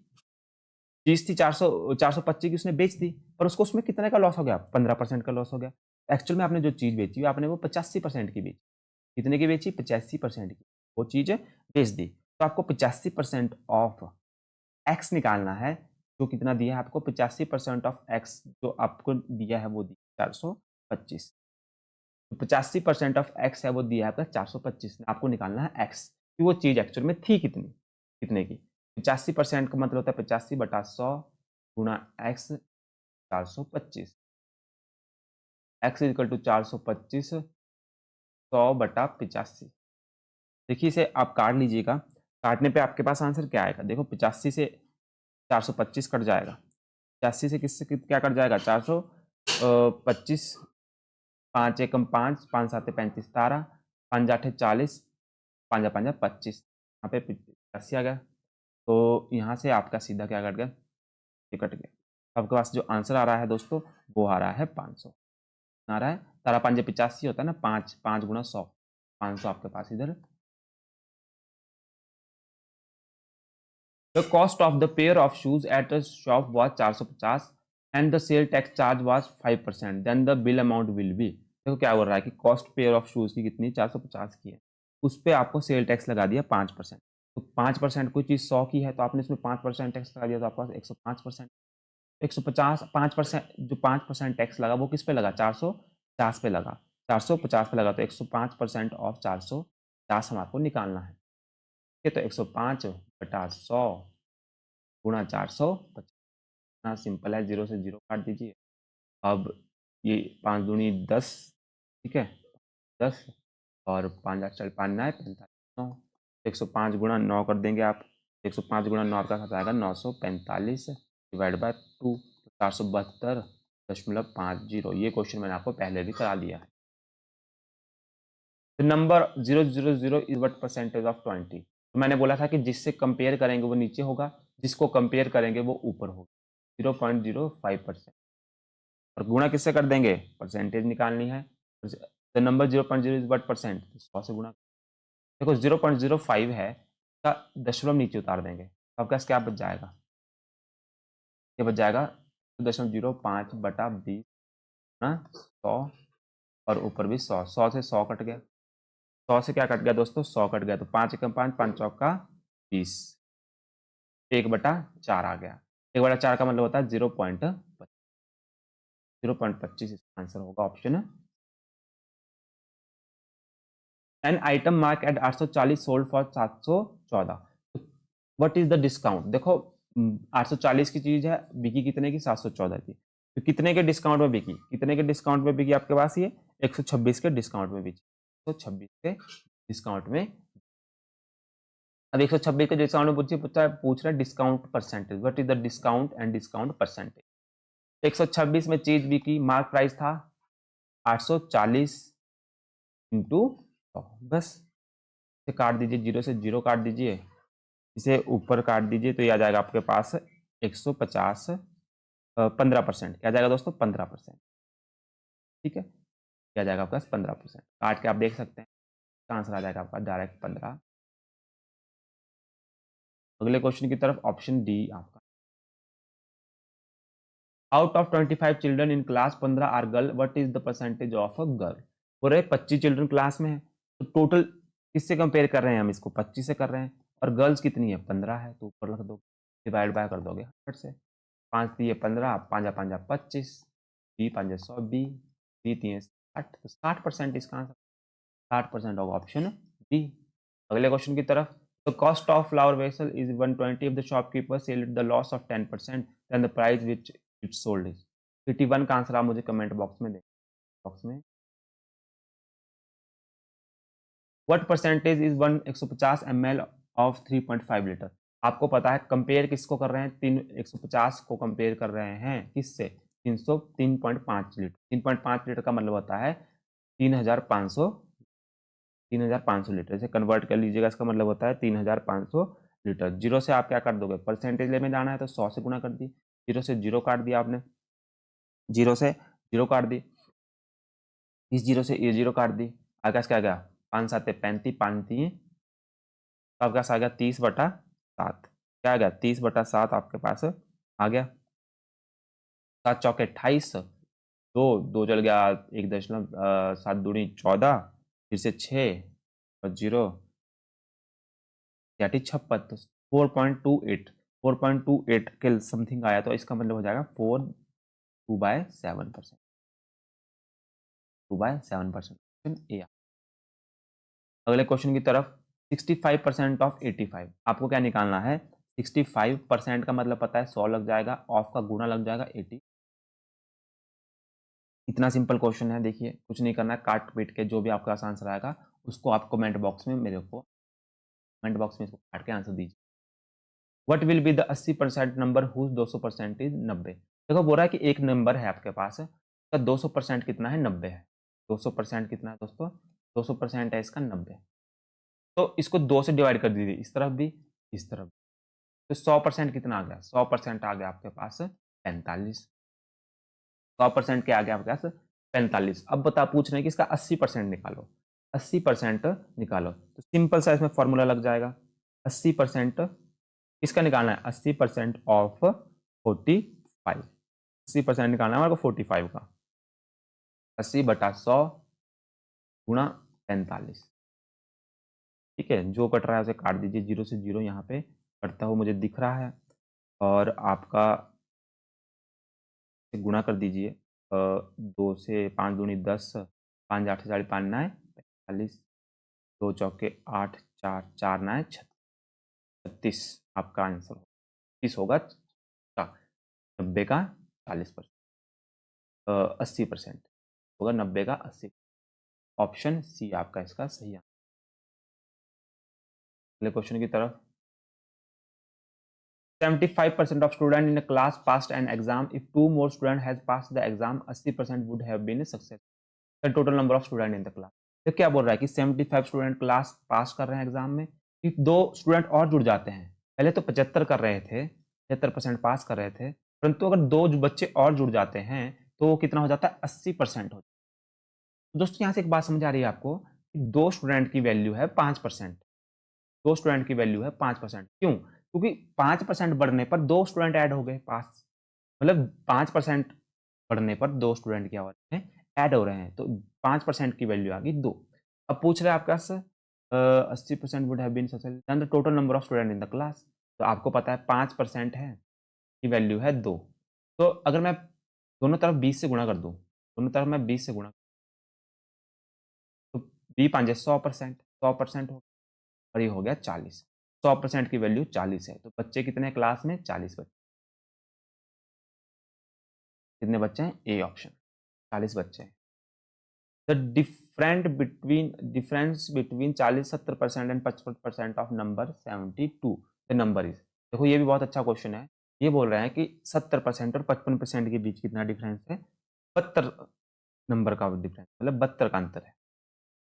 425 की, उसने बेच दी, पर उसको उसमें कितने का लॉस हो गया, 15% का लॉस हो गया। एक्चुअल में आपने जो चीज बेची आपने वो 85% की बेची। कितने की बेची, 85% की। वो चीज बेच दी, तो आपको 85% ऑफ एक्स निकालना है। जो कितना दिया है आपको, 85% ऑफ एक्स जो आपको दिया है वो दिया 425। तो 85% ऑफ एक्स है वो दिया है आपका 425। आपको निकालना है एक्स कि वो चीज एक्चुअल में थी कितनी, कितने की। 85% का मतलब होता है 85/100 गुणा एक्स 425। X equal to 425 100/85। देखिए इसे आप काट लीजिएगा, काटने पे आपके पास आंसर क्या आएगा, देखो 85 से 425 कट जाएगा, 85 से किससे क्या कट जाएगा, 425, 5 एकम 5, 5 साते 35, 17, 5 आठे 40, 5 5 25, यहाँ पे 85 आ गया। तो यहाँ से आपका सीधा क्या कट गया, ये कट गया। आपके पास जो आंसर आ रहा है दोस्तों वो आ रहा है 500 आ रहा है। 17 5 85 होता है ना, 5 5 गुणा 100, 500 आपके पास इधर। The cost of the pair of shoes at a shop was 450 and the sale tax charge was 5%. Then the bill amount will be। देखो क्या बोल रहा है कि कॉस्ट पेयर ऑफ शूज की कितनी 450 की है, उस पर आपको सेल टैक्स लगा दिया 5%। तो 5% कोई चीज 100 की है तो आपने इसमें 5% टैक्स लगा दिया, तो आपके पास 105%। 150 5% जो 5% टैक्स लगा वो किस पे लगा, 450 पे लगा, 450 पे लगा, तो 105% ऑफ 450 हम आपको निकालना है। ठीक है, तो 105/100 गुणा 450, इतना सिंपल है, 0 से 0 काट दीजिए। अब ये 5 दूनी 10, ठीक है 10, और 5 8 5 9 45 9, 105 गुणा 9 कर देंगे आप, 105 गुणा 9 आपका खाता आएगा 945 डिवाइड बाय 2, 472.50। ये क्वेश्चन मैंने आपको पहले भी करा दिया है। The number 000 is what percentage of 20। तो मैंने बोला था कि जिससे कंपेयर करेंगे वो नीचे होगा, जिसको कंपेयर करेंगे वो ऊपर होगा, 0.05%। और गुणा किससे कर देंगे, परसेंटेज निकालनी है। The number 0.0 is what percent, 100 से गुणा। देखो 0.05 है, का दशमलव नीचे उतार देंगे तो आपका क्या बच जाएगा, ये बच जाएगा 0.05/20 ना 100, और ऊपर भी 100, 100 से 100 कट गया, 100 से क्या कट गया दोस्तों, 100 कट गया, तो 5 एकम 5, 5 चौका 20, 1/4 आ गया। 1/4 का मतलब होता है 0.25 इसका आंसर होगा option. An item mark at 840 sold for 714, what is the discount. देखो 840 की चीज है, बिकी कितने की, 714 की, तो कितने के डिस्काउंट में बिकी, कितने के डिस्काउंट में बिकी आपके पास, ये 126 के डिस्काउंट में बिकी, 126 के डिस्काउंट में। अब 126 के डिस्काउंट में पूछ रहा है discount percentage, what is the discount and discount percentage. 126 में चीज बिकी, मार्क प्राइस था 840 इंटू 100, बस इसे काट दीजिए, 0 से 0 काट दीजिए, इसे ऊपर काट दीजिए, तो ये आ जाएगा आपके पास 150, 15%, क्या जाएगा दोस्तों 15%, ठीक है, क्या जाएगा आपका 15%, काट के आप देख सकते हैं, आंसर आ जाएगा आपका डायरेक्ट 15। अगले क्वेश्चन की तरफ, ऑप्शन डी आपका। Out of 25 children in class 15 are girl, what is the percentage of a girl. बोल रहे 25 चिल्ड्रन क्लास में है, तो टोटल किससे कंपेयर कर रहे हैं हम इसको? 25 से कर रहे हैं। और गर्ल्स कितनी है? 15 है, तो ऊपर रख दो, डिवाइड बाय कर दोगे 100 से। 5 दिए 15, 5 5 25, 20 5 100, 20 3 60, तो 60% इसका आंसर 60% होगा ऑप्शन बी। अगले क्वेश्चन की तरफ, the cost of flower vessel is 120 if the shopkeeper sell at the loss of 10% then the price which it sold is। 81 का आंसर आप मुझे कमेंट बॉक्स में दें, बॉक्स में। What percentage is 150 ml of 3.5 litre. आपको पता है compare किसको कर रहे हैं? 150 को कंपेयर कर रहे हैं किससे? 3.5 लीटर। 3.5 लीटर का मतलब होता है 3500 लीटर से कन्वर्ट कर लीजिएगा। इसका मतलब होता है 3500 लीटर। जीरो से आप क्या कर दोगे? परसेंटेज ले में जाना है तो 100 से गुना कर दी। जीरो से जीरो काट दिया आपने, जीरो से जीरो काट दी, इस जीरो से ये जीरो काट दी। आकाश क्या आ गया? 5 7 35, 5 3 आपके पास आ गया 30/7। क्या आ गया? 30/7 आपके पास आ गया। 7 चौके 28, दो दो जल गया, 1.7 दूनी 14, फिर से 6 और जीरो 56, तो 4.28 के समथिंग आया, तो इसका मतलब हो जाएगा 2/7%। 2/7% अगले क्वेश्चन की तरफ, 65% ऑफ 85। आपको क्या निकालना है? 65% का मतलब पता है 100 लग जाएगा, ऑफ का गुना लग जाएगा 80। इतना सिंपल क्वेश्चन है। देखिए कुछ नहीं करना है, काट पीट के जो भी आपका आंसर आएगा उसको आप कमेंट बॉक्स में मेरे को कमेंट बॉक्स में इसको काट के आंसर दीजिए। What will be the 80% number whose 200% is 90। देखो बोल रहा है कि एक नंबर है आपके पास, तो 200% कितना है? 90 है। 200% कितना है दोस्तों? 200% है इसका 90। तो इसको 2 से डिवाइड कर दीजिए, इस तरफ भी इस तरफ भी। तो 100% कितना आ गया? 100% आ गया आपके पास 45। 100% क्या आ गया आपके पास? 45। अब बता पूछ रहे हैं कि इसका 80% निकालो। 80% निकालो तो सिंपल सा इसमें फॉर्मूला लग जाएगा। 80% इसका निकालना है, 80% ऑफ 45। 80% निकालना है हमारे को 45 का। 80/100 गुणा 45। ठीक है, जो कट रहा है उसे काट दीजिए। जीरो से जीरो यहाँ पे कटता हुआ मुझे दिख रहा है, और आपका गुणा कर दीजिए। 2 से 5 दूनी 10, 5 8 साढ़े 5 9 45, 2 चौके 8, 4 4 9 36 आपका आंसर होगा। 30 होगा 90 का 40%, 80% होगा 90 का 80। ऑप्शन सी आपका इसका सही आंसर। अगले क्वेश्चन की तरफ, 75% of student in a class passed an exam. If two more student has passed the exam, 80% would have been success। The total number of student in the class। तो क्या बोल रहा है कि 75 स्टूडेंट क्लास पास कर रहे हैं exam में, if दो स्टूडेंट और जुड़ जाते हैं। पहले तो 75 कर रहे थे, 75% पास कर रहे थे, परंतु अगर दो बच्चे और जुड़ जाते हैं तो वो कितना हो जाता है? 80% हो जाता है। तो दोस्तों यहाँ से एक बात समझ आ रही है आपको कि दो स्टूडेंट की वैल्यू है 5%। दो स्टूडेंट की वैल्यू है 5%। क्यों? क्योंकि 5% बढ़ने पर दो स्टूडेंट ऐड हो गए पास, मतलब 5% बढ़ने पर दो स्टूडेंट क्या हो रहे हैं? ऐड हो रहे हैं। तो 5% की वैल्यू आ गई 2। अब पूछ रहे हैं आपके पास 80% would have been successful the total number of student in the class. तो आपको पता है 5% है की वैल्यू है 2। तो अगर मैं दोनों तरफ 20 से गुणा कर दूं, दोनों तरफ मैं 20 से गुणा, तो 100%, 100% हो, और ये हो गया 40। 100% की वैल्यू 40 है। तो बच्चे कितने हैं क्लास में? 40 बच्चे। कितने बच्चे हैं? ए ऑप्शन, 40 बच्चे हैं। The difference between 40-70% and 55% of number 72 the number is. देखो ये भी बहुत अच्छा क्वेश्चन है। ये बोल रहे हैं कि 70% और 55% के बीच कितना डिफरेंस है? 72 नंबर का डिफरेंस, मतलब 72 का अंतर है।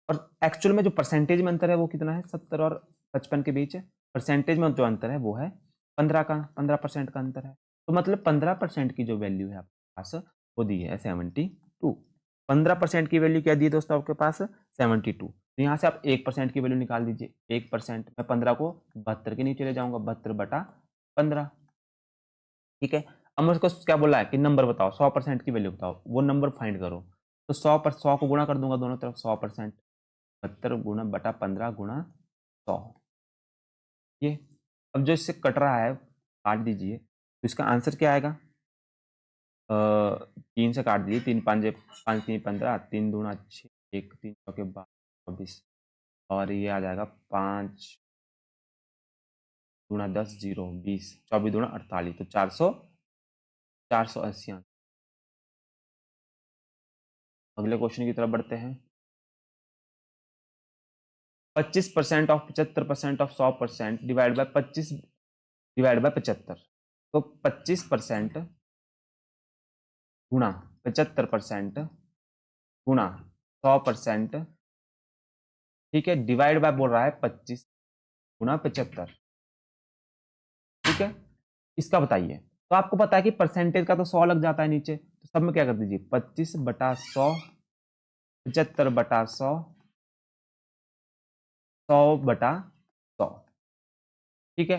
और एक्चुअल में जो परसेंटेज में अंतर है वो कितना है? 70 और 55 के बीच परसेंटेज में जो अंतर है वो है 15% का अंतर है। तो मतलब 15% की जो वैल्यू है आपके पास वो दी है 72। 15% की वैल्यू क्या दी है दोस्तों आपके पास? 72। तो यहाँ से आप 1% की वैल्यू निकाल दीजिए। 1% मैं 15 को 72 के नीचे ले जाऊंगा, 72/15। ठीक है, अब मुझको क्या बोला है कि नंबर बताओ, 100% की वैल्यू बताओ, वो नंबर फाइंड करो। तो 100 को गुणा कर दूंगा दोनों तरफ, 100%। 72 गुणा बटा 15 गुणा 100। ये अब जो इससे कट रहा है काट दीजिए, तो इसका आंसर क्या आएगा? 3 से काट दीजिए, 3 5 5 3 15, 3 दूना 6, 1 3 चौके 12 24, और ये आ जाएगा 5 दूना 10 0 20, 24 दूना 48, तो 480। अगले क्वेश्चन की तरफ बढ़ते हैं। 25% of 75% of 100% divide by 25 divide by 75, तो 25% गुणा 75% गुणा 100%, ठीक है, डिवाइड बाय बोल रहा है 25 गुणा 75, ठीक है। इसका बताइए। तो आपको पता है कि परसेंटेज का तो 100 लग जाता है नीचे, तो सब में क्या कर दीजिए 25/100, 75/100, 100/100, ठीक है।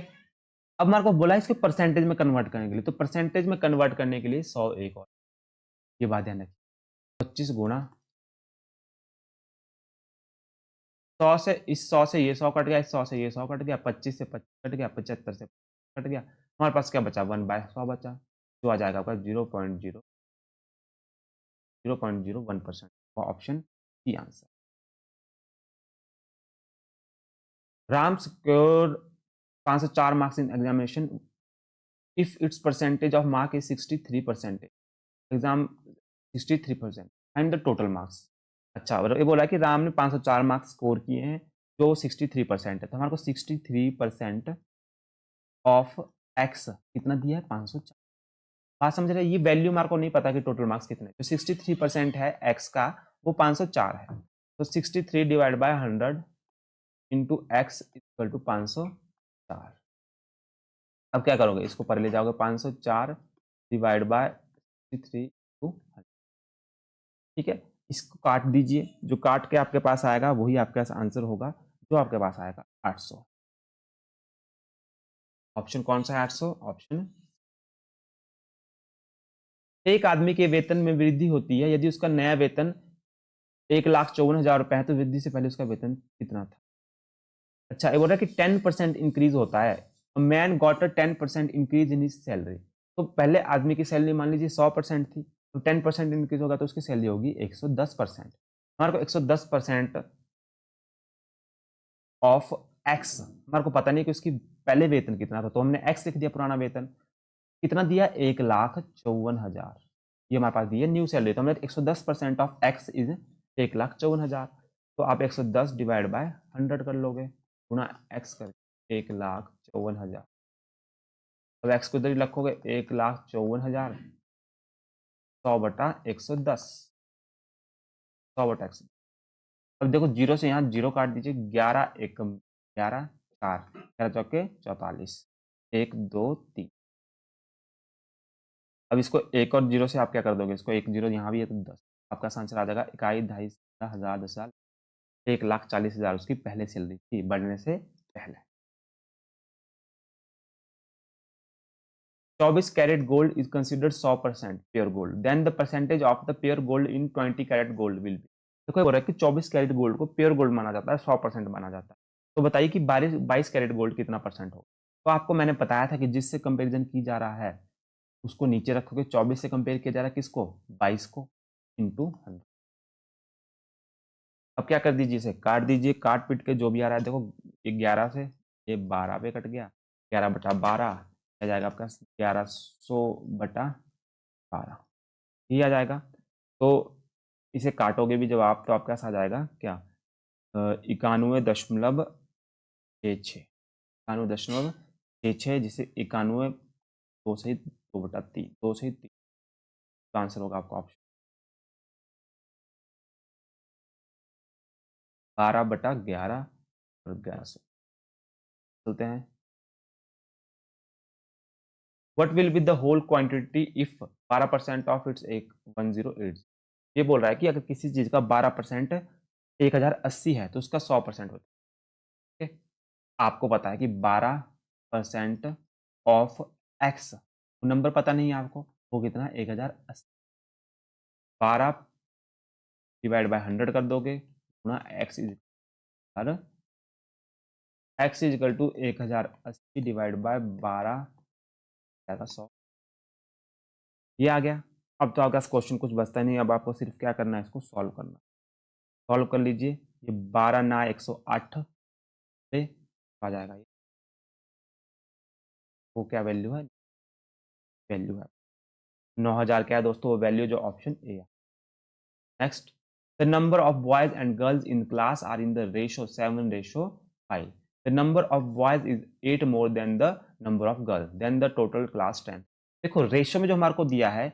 अब हमारे को बोला इसको परसेंटेज में कन्वर्ट करने के लिए, तो परसेंटेज में कन्वर्ट करने के लिए 100 एक और, ये बात ध्यान रखिए। 25 गुणा 100 से, इस 100 से ये 100 कट गया, इस 100 से ये 100 कट गया, 25 से 25 कट गया, 75 से कट गया, हमारे पास क्या बचा 1/100 बचा, जो आ जाएगा आपका 0.01%, option C answer. Ram scored 504 marks in examination if its percentage of mark is 63%, exam 63%, find the total marks. अच्छा, और ये बोला कि राम ने 504 मार्क्स स्कोर किए हैं जो 63% है, तो हमारे को 63% ऑफ एक्स कितना दिया है 504। बात समझ रहे हैं? ये वैल्यू मार्क को नहीं पता कि टोटल मार्क्स कितने, जो 63% है एक्स का वो 504 है, तो 63 divide by 100 into x equal to 504। अब क्या करोगे, इसको पर ले जाओगे 504 डिवाइड बाय 63 टू 100, ठीक है। इसको काट दीजिए, जो काट के आपके पास आएगा वही आपके पास आंसर होगा, जो आपके पास आएगा 800। ऑप्शन कौन सा है 800? ऑप्शन। एक आदमी के वेतन में वृद्धि होती है यदि उसका नया वेतन 1,54,000 रुपए है, तो वृद्धि से पहले उसका वेतन कितना था? अच्छा, ये बोल रहा है कि 10% इंक्रीज होता है, man got a 10% increase in his salary. तो पहले आदमी की सैलरी मान लीजिए 100% थी, तो 10% इंक्रीज होगा तो उसकी सैलरी होगी 110%। हमारे को 110% ऑफ एक्स, हमारे को पता नहीं कि उसकी पहले वेतन कितना था, तो हमने एक्स लिख दिया, पुराना वेतन कितना दिया 1,54,000, ये हमारे पास दिया न्यू सैलरी, तो हमने 110% ऑफ एक्स इज 1,54,000, तो आप 110 डिवाइड बाय 100 कर लोगे, गुणा एक्स कर 1,54,000। अब एक्स को इधर ही रखोगे 1,54,000, 100/110, 100/100। अब देखो जीरो से यहाँ जीरो काट दीजिए, 11 1 11 4, 11 चौके 44, 1 2 3। अब इसको एक और जीरो से आप क्या कर दोगे, इसको एक जीरो यहाँ भी है तो 10, आपका आंसर आ जाएगा 21 ढाई 10,000 10,000, 1,40,000 उसकी पहले सैलरी थी बढ़ने से पहले। 24 carat gold is considered 100% pure gold, then the percentage of the pure gold in 20 carat gold will be. देखो बोल रहा है कि 24 कैरेट गोल्ड को प्योर गोल्ड माना जाता है, 100% माना जाता है, तो बताइए कि 22 कैरेट गोल्ड कितना परसेंट होगा। तो आपको मैंने बताया था कि जिससे कंपेरिजन की जा रहा है उसको नीचे रखोगे, 24 से कंपेयर किया जा रहा है किसको, 22 को, इंटू 100। अब क्या कर दीजिए, इसे काट दीजिए, काट पीट के जो भी आ रहा है, देखो 11 से ये 12 पे कट गया, 11/12 आ जाएगा आपका 1100/12, ये आ जाएगा। तो इसे काटोगे भी जब आप, तो आपके पास आ जाएगा क्या 91.66, 91.66, जिसे 91 2 से 2/3, 2 से 3, तो आंसर होगा आपका ऑप्शन 12/11 और 1100। चलते हैं। What will be the whole quantity if 12% of its एक 1080? ये बोल रहा है कि अगर किसी चीज का 12% 1080 है तो उसका 100% होता है, ठीक है? आपको पता है कि 12% ऑफ एक्स, नंबर पता नहीं है आपको, वो कितना है 1080, 12 डिवाइड बाय 100 कर दोगे, गुणा एक्स इज और x equal to 1080 divide by 12 जाएगा 100। ये आ गया। अब तो आपका क्वेश्चन कुछ बचता नहीं, अब आपको सिर्फ क्या करना है, इसको सॉल्व करना। सॉल्व कर लीजिए, ये 12 ना 108 से आ जाएगा। ये वो क्या वैल्यू है, वैल्यू है 9000 क्या है दोस्तों, वो वैल्यू जो ऑप्शन ए है। Next, the number of boys and girls in class are in the ratio 7:5। The number of boys is 8 more than the number of girls, then the total class 10। देखो ratio में जो हमारे को दिया है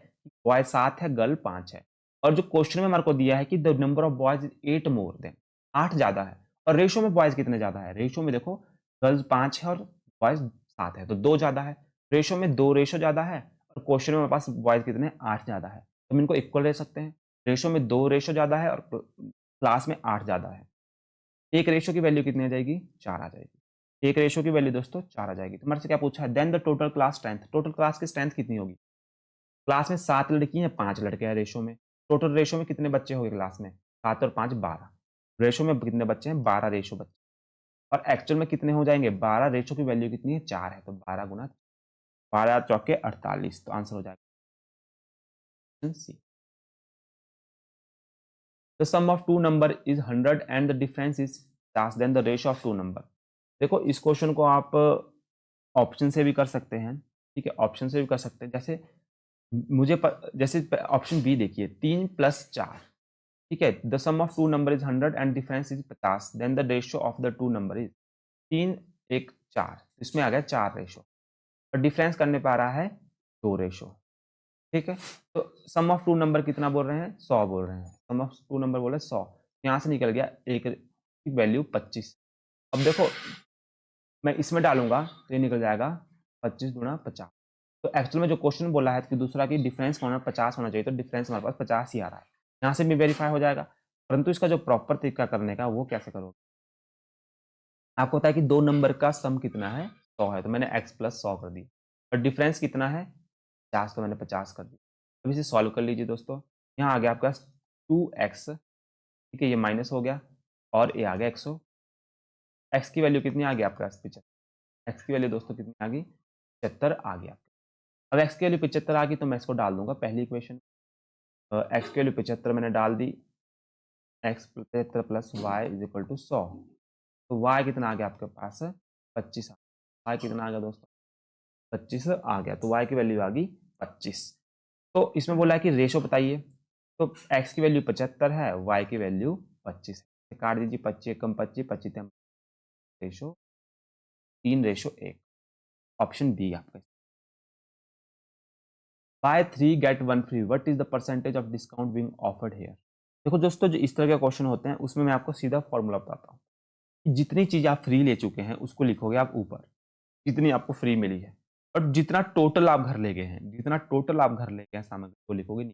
boy 7 है, girl 5 है, और जो क्वेश्चन में हमारे को दिया है कि the number of boys is 8 more then, 8 ज्यादा है। और रेशो में बॉयज कितने ज्यादा है, रेशो में देखो गर्ल्स 5 है और बॉयज 7 है, तो 2 ज्यादा है। रेशो में 2 रेशो ज्यादा है, और क्वेश्चन में हमारे पास बॉयज कितने 8 ज्यादा है, तो हम इनको इक्वल ले सकते हैं। रेशो में 2 रेशो ज्यादा है और क्लास में 8 ज्यादा है। एक रेशो की वैल्यू कितनी आ जाएगी, 4 आ जाएगी। एक रेशो की वैल्यू दोस्तों 4 आ जाएगी। तुम्हारे से क्या पूछा है, then the total class strength, total class की स्ट्रेंथ कितनी होगी। क्लास में 7 लड़की हैं 5 लड़के हैं रेशो में, टोटल रेशो में कितने बच्चे हो गए क्लास में, 7 और 5 12। रेशो में कितने बच्चे हैं, 12 रेशो बच्चे। और एक्चुअल में कितने हो जाएंगे, 12, रेशो की वैल्यू कितनी है 4 है, तो 12 गुना 12 चौके 48, तो आंसर हो जाएगा सी। The sum of two number is 100 and the difference is 50, then the ratio of two number। देखो इस क्वेश्चन को आप ऑप्शन से भी कर सकते हैं, ठीक है, ऑप्शन से भी कर सकते हैं। जैसे जैसे ऑप्शन बी देखिए, 3 + 4, ठीक है, the sum of two number is 100 and difference is 50, then the ratio of the two number is 3 1 4, इसमें आ गया 4 रेशो, और डिफरेंस करने पर आ रहा है 2 रेशो, ठीक है। तो सम ऑफ टू नंबर कितना बोल रहे हैं, 100 बोल रहे हैं, सम ऑफ टू नंबर बोले 100, यहाँ से निकल गया एक की वैल्यू 25। अब देखो मैं इसमें डालूंगा तो ये निकल जाएगा 25 गुणा 50। तो एक्चुअल में जो क्वेश्चन बोला है कि दूसरा की डिफरेंस होना 50 होना चाहिए, तो डिफरेंस हमारे पास 50 ही आ रहा है, यहाँ से भी वेरीफाई हो जाएगा। परंतु इसका जो प्रॉपर तरीका करने का वो कैसे करोगे, आपको पता है कि दो नंबर का सम कितना है 100 है, तो मैंने x + 100 कर दिया, और डिफरेंस कितना है 50, तो मैंने 50 कर दिया। अब इसे सॉल्व कर लीजिए दोस्तों, यहाँ आ गया आपका 2x, ठीक है, ये माइनस हो गया, और ये आ गया 100। x की वैल्यू कितनी आ गई आपके पास 75, x की वैल्यू दोस्तों कितनी आ गई 75 आ गया। अब x की वैल्यू 75 आ गई तो मैं इसको डाल दूंगा पहली इक्वेशन, x की वैल्यू 75 मैंने डाल दी, x 75 + y = 100, तो y कितना आ गया आपके पास 25, y कितना आ गया दोस्तों 25 आ गया, तो y की वैल्यू आ गई 25। तो इसमें बोला है कि रेशो बताइए, तो x की वैल्यू 75 है, y की वैल्यू 25 है, काट दीजिए 25 एकम 25, 25 रेशो 3:1, ऑप्शन बी आपका। Buy 3 get 1 free, what is the percentage of discount being offered here. देखो दोस्तों जो इस तरह के क्वेश्चन होते हैं उसमें मैं आपको सीधा फॉर्मूला बताता हूँ। जितनी चीज आप फ्री ले चुके हैं उसको लिखोगे आप ऊपर, जितनी आपको फ्री मिली है, और जितना टोटल आप घर ले गए हैं, जितना टोटल आप घर ले गए हैं सामग्री को लिखोगे नहीं,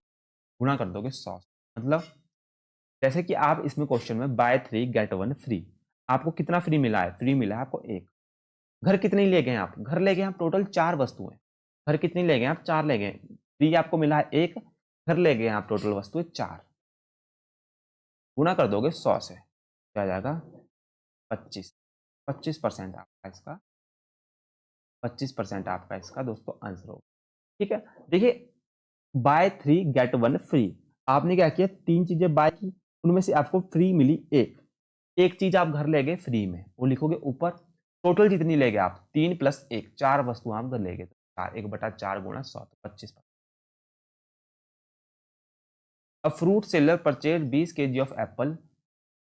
गुणा कर दोगे 100। मतलब जैसे कि आप इसमें क्वेश्चन में बाय 3 गेट 1 फ्री, आपको कितना फ्री मिला है, फ्री मिला है आपको 1। घर कितनी ले गए हैं आप, घर ले गए आप टोटल 4 वस्तुएं, घर कितनी ले गए आप 4 ले गए, फ्री आपको मिला है 1, घर ले गए आप टोटल वस्तुएं 4, गुणा कर दोगे 100 से, क्या आ जाएगा 25, 25% आपका इसका, 25% आपका इसका दोस्तों आंसर होगा, ठीक है। देखिए बाय 3 गेट 1 फ्री, आपने क्या किया 3 चीजें बाय की, उनमें से आपको फ्री मिली एक, एक चीज आप घर ले गए फ्री में, वो लिखोगे ऊपर। टोटल जितनी ले गए आप 3 + 1, 4 वस्तु आप घर ले गए, 1/4 गुणा 100, तो 25। A fruit seller purchase 20 kg of apple,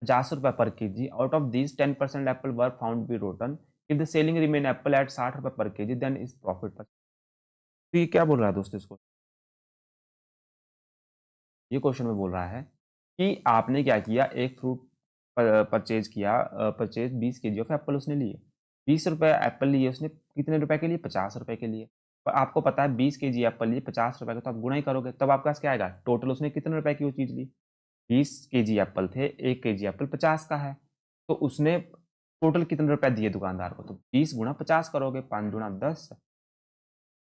50 रुपए per kg, out of these 10% apple were found be rotten, if the selling remain apple at 60 रुपए per KG then is profit पर। तो ये क्या बोल रहा है दोस्तों, इसको ये क्वेश्चन में बोल रहा है कि आपने क्या किया, एक फ्रूट परचेज किया, परचेज 20 kg ऑफ एप्पल उसने लिए, 20 रुपए एप्पल लिए उसने, कितने रुपए के लिए 50 रुपए के लिए, और आपको पता है 20 kg एप्पल लिए 50 रुपए का, तो आप गुणा ही करोगे तब आपके पास क्या आएगा, टोटल उसने कितने रुपए की वो चीज ली, 20 kg एप्पल थे, 1 kg एप्पल 50 का है, तो उसने टोटल कितने रुपए दिए दुकानदार को, तो 20 गुणा 50 करोगे, 5 गुणा 10,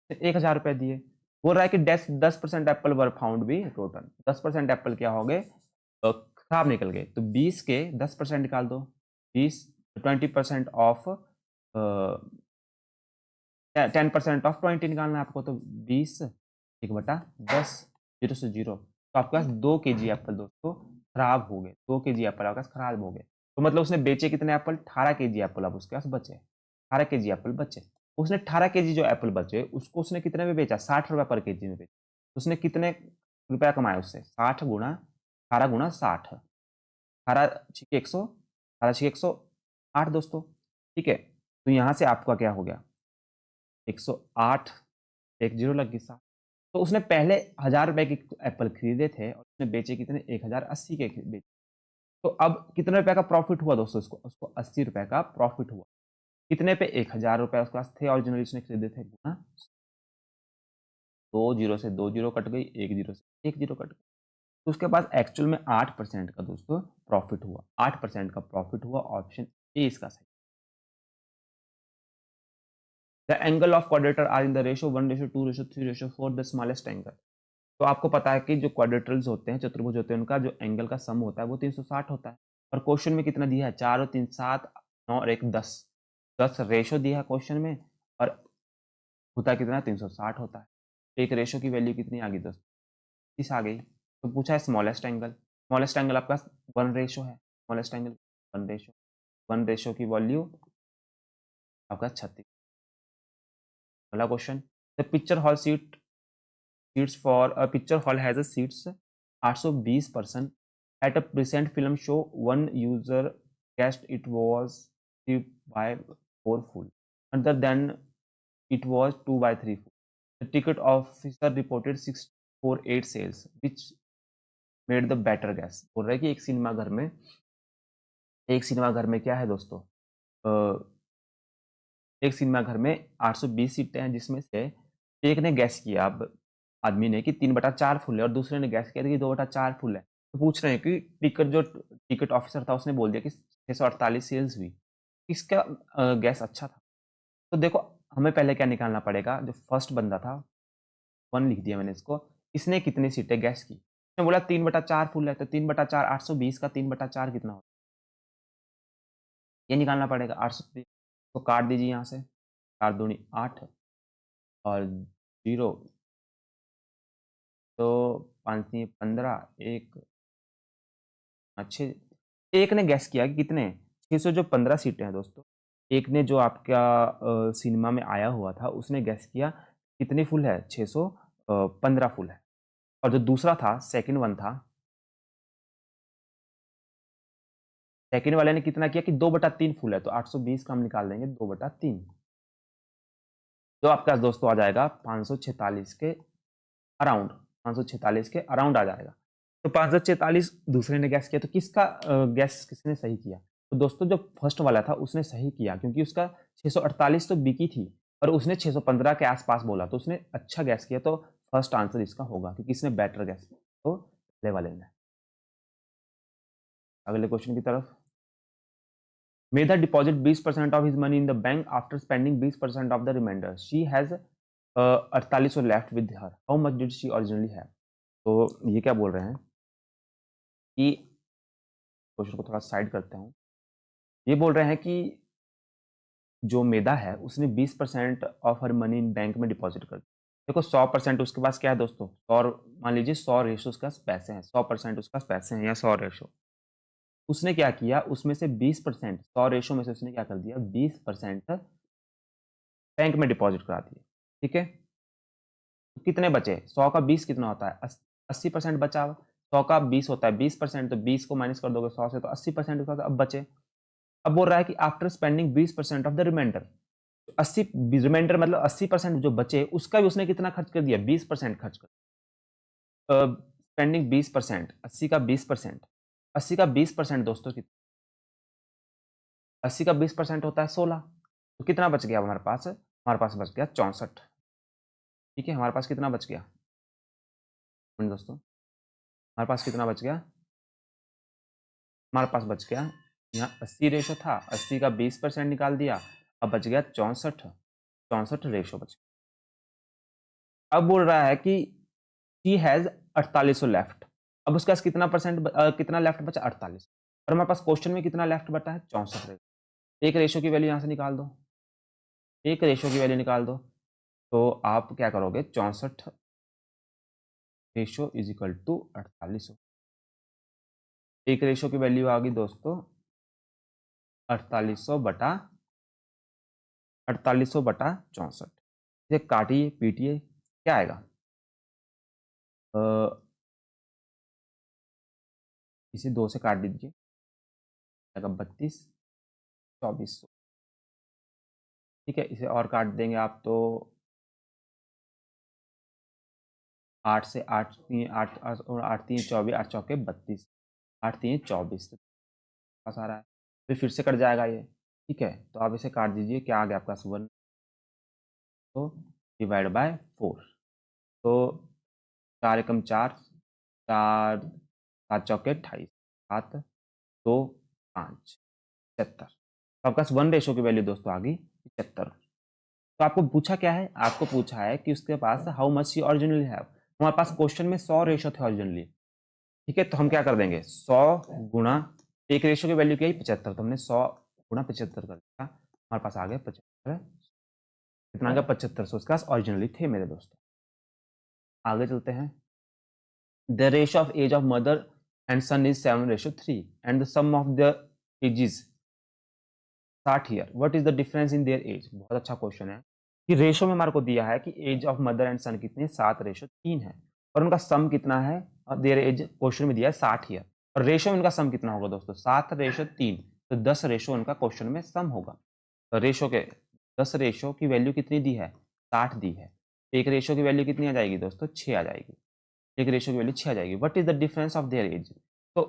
1000 रुपए दिए। बोल रहा है कि 10% एप्पल वर फाउंड भी रोटन, 10% एप्पल क्या हो गए खराब निकल गए, तो 20 के 10% निकाल दो, 20% ऑफ 10% ऑफ 20 निकालना है आपको, तो 20/10, 0 से 0, तो आपके पास 2 kg एप्पल दोस्तों खराब हो गए। 2 kg एप्पल आपके पास खराब हो गए। तो मतलब उसने बेचे कितने एप्पल? 18 kg एप्पल अब उसके पास बचे। 18 kg एप्पल बचे। उसने 18 kg जो एप्पल बचे उसको उसने कितने में बेचा? 60 रुपये पर kg में बेचा। उसने कितने रुपया कमाया उससे? 60 गुणा 18 गुणा 60, 18 दोस्तों। ठीक है, तो यहाँ से आपका क्या हो गया? 108, एक जीरो लग गई 7। तो उसने पहले 1000 रुपए के एप्पल खरीदे थे और उसने बेचे कितने? 1080 के बेचे। तो अब कितने रुपए का प्रॉफिट हुआ दोस्तों? उसको उसको 80 रुपए का प्रॉफिट हुआ। कितने पे? 1000 रुपए उसके पास थे ओरिजिनली उसने खरीदे थे, गुना 2 जीरो से 2 जीरो कट गई, 1 जीरो से 1 जीरो कट गई। तो उसके पास एक्चुअल में 8% का दोस्तों प्रॉफिट हुआ। 8% का प्रॉफिट हुआ। ऑप्शन ए इसका सही। The angle of quadrilateral are in the ratio 1:2:3:4, the smallest angle. तो आपको पता है कि जो क्वाड्रेटर्स होते हैं, चतुर्भुज होते हैं, उनका जो एंगल का सम होता है वो 360 होता है। और क्वेश्चन में कितना दिया है? 4 और 3 7, 9 और 1 10। 10 रेशो दिया है क्वेश्चन में, और होता कितना? 360 होता है। तो एक रेशो की वैल्यू कितनी आ गई दोस्तों? 30 आ गई। तो पूछा है स्मॉलेस्ट एंगल। स्मॉलेस्ट एंगल आपका 1 रेशो है। Smallest angle 1 ratio. 1 रेशो की वैल्यू आपका 36। अगला question, the picture hall seats for a picture hall has a seats 820 person. At a present film show, one user guessed it was 3 by 4 full. Other than it was 2 by 3 full. The ticket officer reported 648 sales, which made the better guess. बोल रहा है कि एक cinema घर में क्या है दोस्तों? एक सिनेमा घर में 820 सीटें हैं, जिसमें से एक ने गैस किया, अब आदमी ने, कि 3/4 फुल है, और दूसरे ने गैस किया कि 2/4 फुल है। तो पूछ रहे हैं कि टिकट ऑफिसर था उसने बोल दिया कि 648 सेल्स हुई। किसका गैस अच्छा था? तो देखो, हमें पहले क्या निकालना पड़ेगा? जो फर्स्ट बंदा था, 1 लिख दिया मैंने इसको, इसने कितनी सीटें गैस की? उसने बोला 3/4 फुल है, तो 3/4 820 का 3/4 कितना होता है? ये निकालना पड़ेगा। 820 को काट दीजिए यहाँ से, 4 दूनी 8 और 0, तो 5 3 15, एक अच्छे। एक ने गैस किया कि कितने? 600 जो 15 सीटें हैं दोस्तों, एक ने जो आपका सिनेमा में आया हुआ था उसने गैस किया कितनी फुल है? 615 फुल है। और जो दूसरा था, सेकंड वन था, सेकंड वाले ने कितना किया कि 2/3 फुल है, तो 820 का हम निकाल देंगे 2/3, जो आपका दोस्तों आ जाएगा 546 के अराउंड। 546 के अराउंड आ जाएगा। तो 546 दूसरे ने गैस किया, तो किसका गैस किसने सही किया? तो दोस्तों जो फर्स्ट वाला था उसने सही किया, क्योंकि उसका 648 तो बिकी थी, और उसने 615 के आसपास बोला, तो उसने अच्छा गैस किया। तो फर्स्ट आंसर इसका होगा, क्योंकि इसने बेटर गैस किया। तो पहले वाले ने। अगले क्वेश्चन की तरफ, Medha deposit 20% of his money in the bank after spending 20% of the remainder. She has 48 left with her. How much did she originally have? तो ये क्या बोल रहे हैं कि, क्वेश्चन को थोड़ा साइड करते हूँ। ये बोल रहे हैं कि जो मेधा है उसने 20% of her money in bank में डिपॉजिट कर दिया। देखो 100% उसके पास क्या है दोस्तों? 100, मान लीजिए 100 रेशो उसके पास पैसे हैं, 100% उसके पास पैसे हैं, या 100 रेशो। उसने क्या किया? उसमें से 20%, 100 रेशो में से उसने क्या कर दिया? 20% बैंक में डिपॉजिट करा दिए। ठीक है, तो कितने बचे? 100 का 20 कितना होता है? 80% बचा। 100 का 20 होता है 20%, तो 20 को माइनस कर दोगे 100 से, तो 80% उसका अब बचे। अब बोल रहा है कि after spending 20% of the remainder, 80 remainder मतलब 80% जो बचे उसका भी उसने कितना खर्च कर दिया? 20% खर्च कर। स्पेंडिंग 20%, 80 का 20%, 80 का 20% दोस्तों कितना? 80 का 20% होता है 16। तो कितना बच गया हमारे पास? हमारे पास बच गया 64। ठीक है, हमारे पास कितना बच गया दोस्तों? हमारे पास कितना बच गया? हमारे पास बच गया, यहाँ 80 रेशो था, 80 का 20% निकाल दिया, अब बच गया 64। 64 रेशो बच गया। अब बोल रहा है कि शी हैज 48 लेफ्ट। अब उसके पास कितना परसेंट कितना लेफ्ट बचा? 48। और हमारे पास क्वेश्चन में कितना लेफ्ट बचा है 64। एक रेशो की वैल्यू यहाँ से निकाल दो, एक रेशो की वैल्यू निकाल दो, तो आप क्या करोगे 64 रेशो इज इक्वल टू 48। एक रेशो की वैल्यू आ गई दोस्तों 4800 बटा 64। इसे काटिए पीटिए क्या आएगा, इसे 2 से काट दीजिए, आएगा 32 2400। ठीक है, इसे और काट देंगे आप तो 8 से 8 3 8 और 8 3 24 8 चौके 32 8 3 24 पास आ रहा है, फिर से कट जाएगा ये। ठीक है, तो आप इसे काट दीजिए, क्या आ गया आपका 1 तो डिवाइड बाय 4, तो 4 एकम 4 4 7 चौके 28 7 2 5 75। तो आपका 1 रेशो की वैल्यू दोस्तों आ गई 75। तो आपको पूछा क्या है, आपको पूछा है कि उसके पास how much he originally have. हमारे पास क्वेश्चन में 100 रेशो थे ओरिजिनली। ठीक है, तो हम क्या कर देंगे 100 गुणा एक रेशो की वैल्यू क्या है 75, तो हमने 100 गुणा 75 कर दिया, हमारे पास आ गया 75। कितना आ गया 75, उसके पास ओरिजिनली थे मेरे दोस्तों। आगे चलते हैं। The ratio of age of mother and son is 7:3 and the sum of the ages 60 year, what is the difference in their age. बहुत अच्छा क्वेश्चन है कि रेशो में हमारे को दिया है कि एज ऑफ मदर एंड सन कितनी है 7:3 है, और उनका सम कितना है, और देयर एज क्वेश्चन में दिया है 60 ईयर, और रेशो में उनका सम कितना होगा दोस्तों 7:3, तो 10 रेशो उनका क्वेश्चन में सम होगा। तो रेशो के 10 रेशो की वैल्यू कितनी दी है 60 दी है, एक रेशो की वैल्यू कितनी आ जाएगी दोस्तों 6 आ जाएगी, एक रेशो की वैल्यू 6 आ जाएगी। What is the difference of their age. तो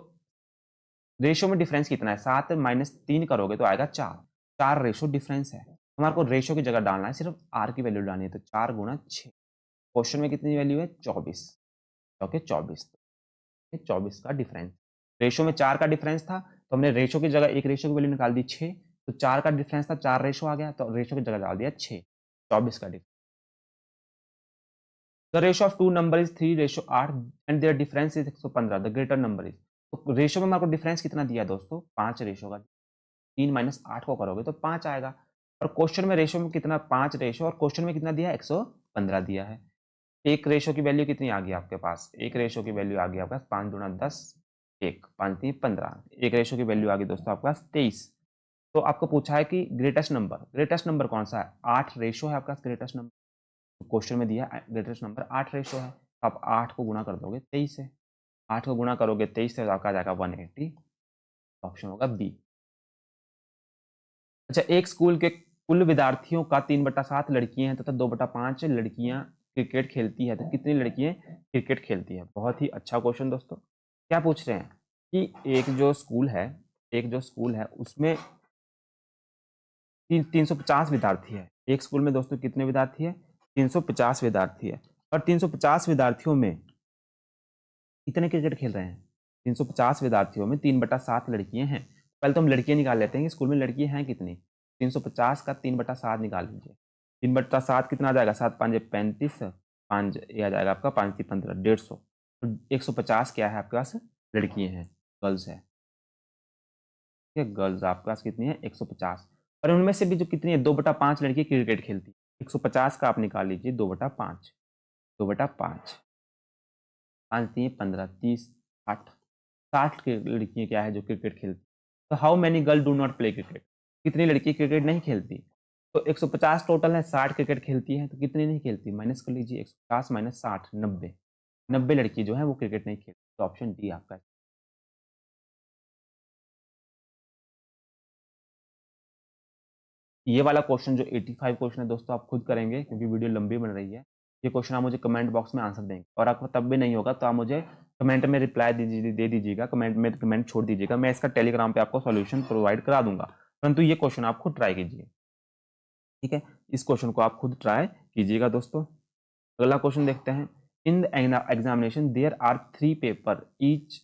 रेशो में डिफरेंस कितना है 7 माइनस 3 करोगे तो आएगा 4, 4 रेशो डिफरेंस है। हमारे को रेशो की जगह डालना है, सिर्फ आर की वैल्यू डालनी है, तो 4 गुणा 6। क्वेश्चन में कितनी वैल्यू है 24, ओके 24, 24 का डिफरेंस। रेशो में 4 का डिफरेंस था, तो हमने रेशो की जगह एक रेशो की वैल्यू निकाल दी 6, तो 4 का डिफरेंस था 4 रेशो आ गया, तो रेशो की जगह डाल दिया 6, 24 का difference. The ratio of two number is 3:8 and their difference is 115, the greater number is. तो रेशो में हमारे को डिफरेंस कितना दिया दोस्तों 5 रेशो का, 3 माइनस 8 को करोगे तो 5 आएगा, और क्वेश्चन में रेशो में कितना 5 रेशो, और क्वेश्चन में कितना दिया है 115 दिया है। एक रेशो की वैल्यू कितनी आ गई आपके पास, एक रेशो की वैल्यू आ गई आपके पास 5 गुणा 10 1 5 3 15, एक रेशो की वैल्यू आ गई दोस्तों आपके पास 23। तो आपको पूछा है कि ग्रेटेस्ट नंबर कौन सा है, 8 रेशो है आपका ग्रेटेस्ट नंबर, तो क्वेश्चन में दिया ग्रेटेस्ट नंबर 8 रेशो है, तो आप 8 को गुणा कर दोगे 23 से, 8 को गुणा करोगे 23 से तो आपका आ जाएगा 180, ऑप्शन होगा बी। अच्छा, एक स्कूल के कुल विद्यार्थियों का 3/7 लड़कियां हैं तथा 2/5 लड़कियां क्रिकेट खेलती है, तो कितनी लड़कियां क्रिकेट खेलती है। बहुत ही अच्छा क्वेश्चन दोस्तों। क्या पूछ रहे हैं कि एक जो स्कूल है उसमें 350 विद्यार्थी है। एक स्कूल में दोस्तों कितने विद्यार्थी है 350 विद्यार्थी है, और 350 विद्यार्थियों में कितने क्रिकेट खेल रहे हैं 350 विद्यार्थियों में 3/7 लड़कियां हैं। पहले तो हम लड़कियां निकाल लेते हैं कि स्कूल में लड़कियां हैं कितनी, 350 का 3/7 निकाल लीजिए, 3/7 कितना आ जाएगा 7 5 35, 5 ये आ जाएगा आपका 5 15 150, तो 150 क्या है आपके पास लड़कियां हैं, गर्ल्स है। ठीक है, गर्ल्स आपके पास कितनी है 150, और उनमें से भी जो कितनी है 2/5 लड़की क्रिकेट खेलती है, 150 का आप निकाल लीजिए 2/5, 2/5 5 3 15 30 60, 60 की लड़कियां क्या है जो क्रिकेट खेलती। तो how many girl do not play cricket, कितनी लड़की क्रिकेट नहीं खेलती। तो 150 टोटल है, 60 क्रिकेट खेलती है, तो कितनी नहीं खेलती माइनस कर लीजिए 150 माइनस 60 90, 90 लड़की जो है वो क्रिकेट नहीं खेलती, तो ऑप्शन डी आपका है। ये वाला क्वेश्चन जो 85 क्वेश्चन है दोस्तों आप खुद करेंगे क्योंकि वीडियो लंबी बन रही है। ये क्वेश्चन आप मुझे कमेंट बॉक्स में आंसर देंगे, और आपको तब भी नहीं होगा तो आप मुझे कमेंट में रिप्लाई दे दीजिएगा, कमेंट में कमेंट छोड़ दीजिएगा, मैं इसका टेलीग्राम पे आपको सॉल्यूशन प्रोवाइड करा दूंगा, परंतु ये क्वेश्चन आप खुद ट्राई कीजिए। ठीक है, इस क्वेश्चन को आप खुद ट्राई कीजिएगा दोस्तों। अगला क्वेश्चन देखते हैं। In the examination there are 3 paper each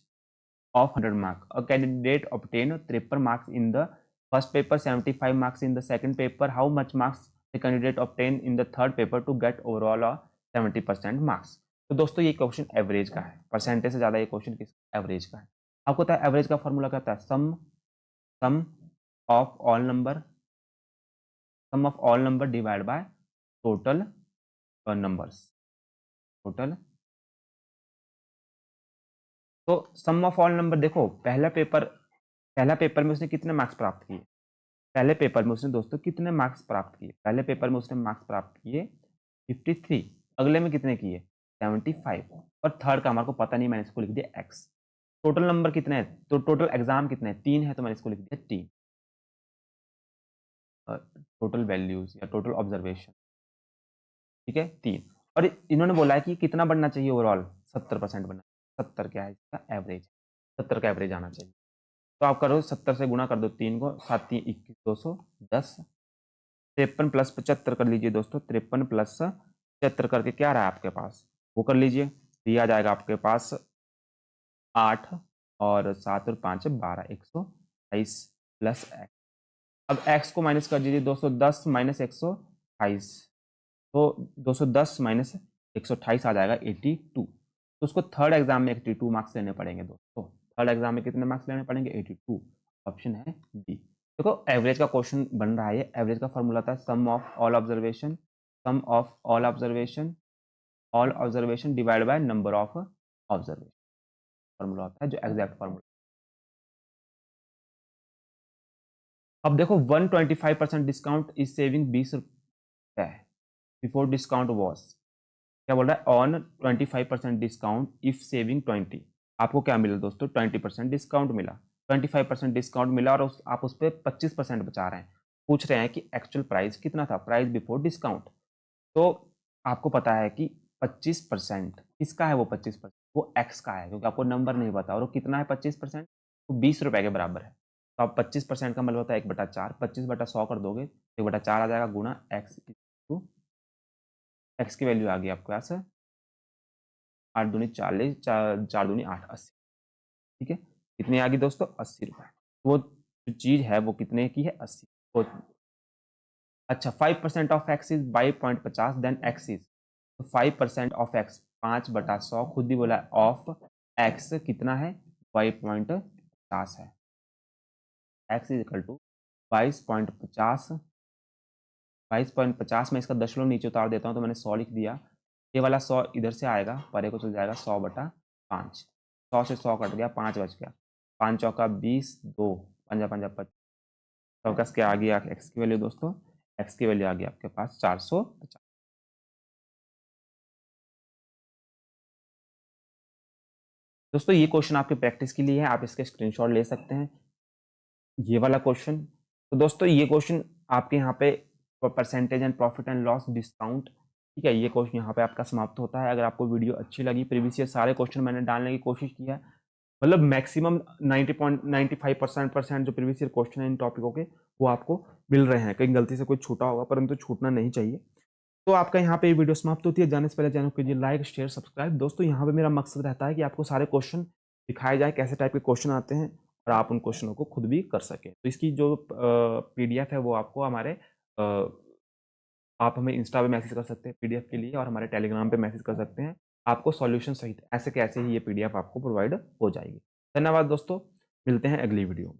of 100 marks. A candidate obtained 53 marks in the first paper, 75 marks in the second paper. How much marks the candidate obtained in the third paper to get overall 70% marks? तो दोस्तों ये question average का है, percentage से ज़्यादा ये question किस average का है। आपको पता है एवरेज का फॉर्मूला क्या होता है, sum sum of all number divide by total numbers, total. तो सम ऑफ ऑल नंबर देखो, पहला पेपर में उसने कितने मार्क्स प्राप्त किए, पहले पेपर में उसने दोस्तों कितने मार्क्स प्राप्त किए, पहले पेपर में उसने मार्क्स प्राप्त किए 53, अगले में कितने किए 75, और थर्ड का हमारे को पता नहीं, मैंने इसको लिख दिया एक्स। टोटल नंबर कितने हैं, तो टोटल एग्जाम कितने हैं, 3 है, तो मैंने इसको लिख दिया 3। टोटल वैल्यूज या टोटल ऑब्जर्वेशन, ठीक है 3। और इन्होंने बोला है कि कितना बढ़ना चाहिए ओवरऑल, 70% बनना, 70 क्या है इसका एवरेज, 70 का एवरेज आना चाहिए। तो आप करो 70 से गुणा कर दो 3 को, 7 3 21 210, 53 प्लस 75 कर लीजिए दोस्तों, 53 प्लस 75 करके क्या रहा है आपके पास, वो कर लीजिए, ये आ जाएगा आपके पास 8 और 7 और 5 12, 128 प्लस एक्स। अब एक्स को माइनस कर दीजिए 210 माइनस 128, तो 210 माइनस 128 आ जाएगा 82। तो उसको थर्ड एग्जाम में 82 मार्क्स लेने पड़ेंगे दोस्तों, थर्ड एग्जाम में कितने मार्क्स लेने पड़ेंगे 82, ऑप्शन है डी। देखो एवरेज का क्वेश्चन बन रहा है, एवरेज का फॉर्मूला था sum of all observation, sum of all observation divide by number of observation, formula होता है जो एग्जैक्ट फॉर्मूला। अब देखो 125% डिस्काउंट इज सेविंग 20 रुपए बिफोर डिस्काउंट वॉज, क्या बोल रहा है, ऑन 25% डिस्काउंट इफ सेविंग 20, आपको क्या मिला दोस्तों 20% डिस्काउंट मिला, 25% डिस्काउंट मिला, और आप उस पर 25% बचा रहे हैं। पूछ रहे हैं कि एक्चुअल प्राइस कितना था, प्राइस बिफोर डिस्काउंट। तो आपको पता है कि 25% किसका है, वो 25% वो एक्स का है, क्योंकि आपको नंबर नहीं पता, और वो कितना है 25%, तो 20 रुपए के बराबर है। तो आप 25% का मतलब होता है 1/4, 25/100 कर दोगे 1/4 आ जाएगा, गुना एक्स, एक्स की वैल्यू आ गई आपके पास 8 दूनी 40, 4 दूनी 8, 80, ठीक है। कितनी आ गई दोस्तों 80 रुपए, वो जो चीज है वो कितने की है 80। तो अच्छा 5% of x is 22.50, then x is, तो 5% ऑफ एक्स 5/100, खुद ही बोला ऑफ एक्स कितना है 22.50 है, एक्स इज इक्वल टू 22.50, 22.50 में इसका दशमलव नीचे उतार देता हूँ, तो मैंने 100 लिख दिया, ये वाला 100 इधर से आएगा, परे को चल जाएगा 100/5, 100 से 100 कट गया, 5 बच गया, 5 चौका 20, 2 पंजा पंजा 25, तो क्या आ गया एक्स की वैल्यू दोस्तों, एक्स की वैल्यू आ गई आपके पास 450। दोस्तों ये क्वेश्चन आपके प्रैक्टिस के लिए है, आप इसके स्क्रीनशॉट ले सकते हैं, ये वाला क्वेश्चन। तो दोस्तों ये क्वेश्चन आपके यहाँ पे percentage and profit and loss discount, ठीक है, ये क्वेश्चन यहाँ पे आपका समाप्त होता है। अगर आपको वीडियो अच्छी लगी, प्रीवियस ईयर सारे क्वेश्चन मैंने डालने की कोशिश किया है, मतलब मैक्सिमम 90.95% जो प्रीवियस ईयर क्वेश्चन है इन टॉपिकों के वो आपको मिल रहे हैं, कहीं गलती से कोई छूटा होगा, परंतु छूटना नहीं चाहिए। तो आपका यहाँ पे वीडियो समाप्त होती है, जाने से पहले चैनल को कीजिए लाइक शेयर सब्सक्राइब। दोस्तों यहाँ पे मेरा मकसद रहता है कि आपको सारे क्वेश्चन दिखाए जाए, कैसे टाइप के क्वेश्चन आते हैं, और आप उन क्वेश्चनों को खुद भी कर सकें। तो इसकी जो पीडीएफ है वो आपको हमारे आप हमें इंस्टा पे मैसेज कर सकते हैं पीडीएफ के लिए, और हमारे टेलीग्राम पे मैसेज कर सकते हैं, आपको सॉल्यूशन सहित ऐसे कैसे ही ये पीडीएफ आपको प्रोवाइड हो जाएगी। धन्यवाद दोस्तों, मिलते हैं अगली वीडियो में।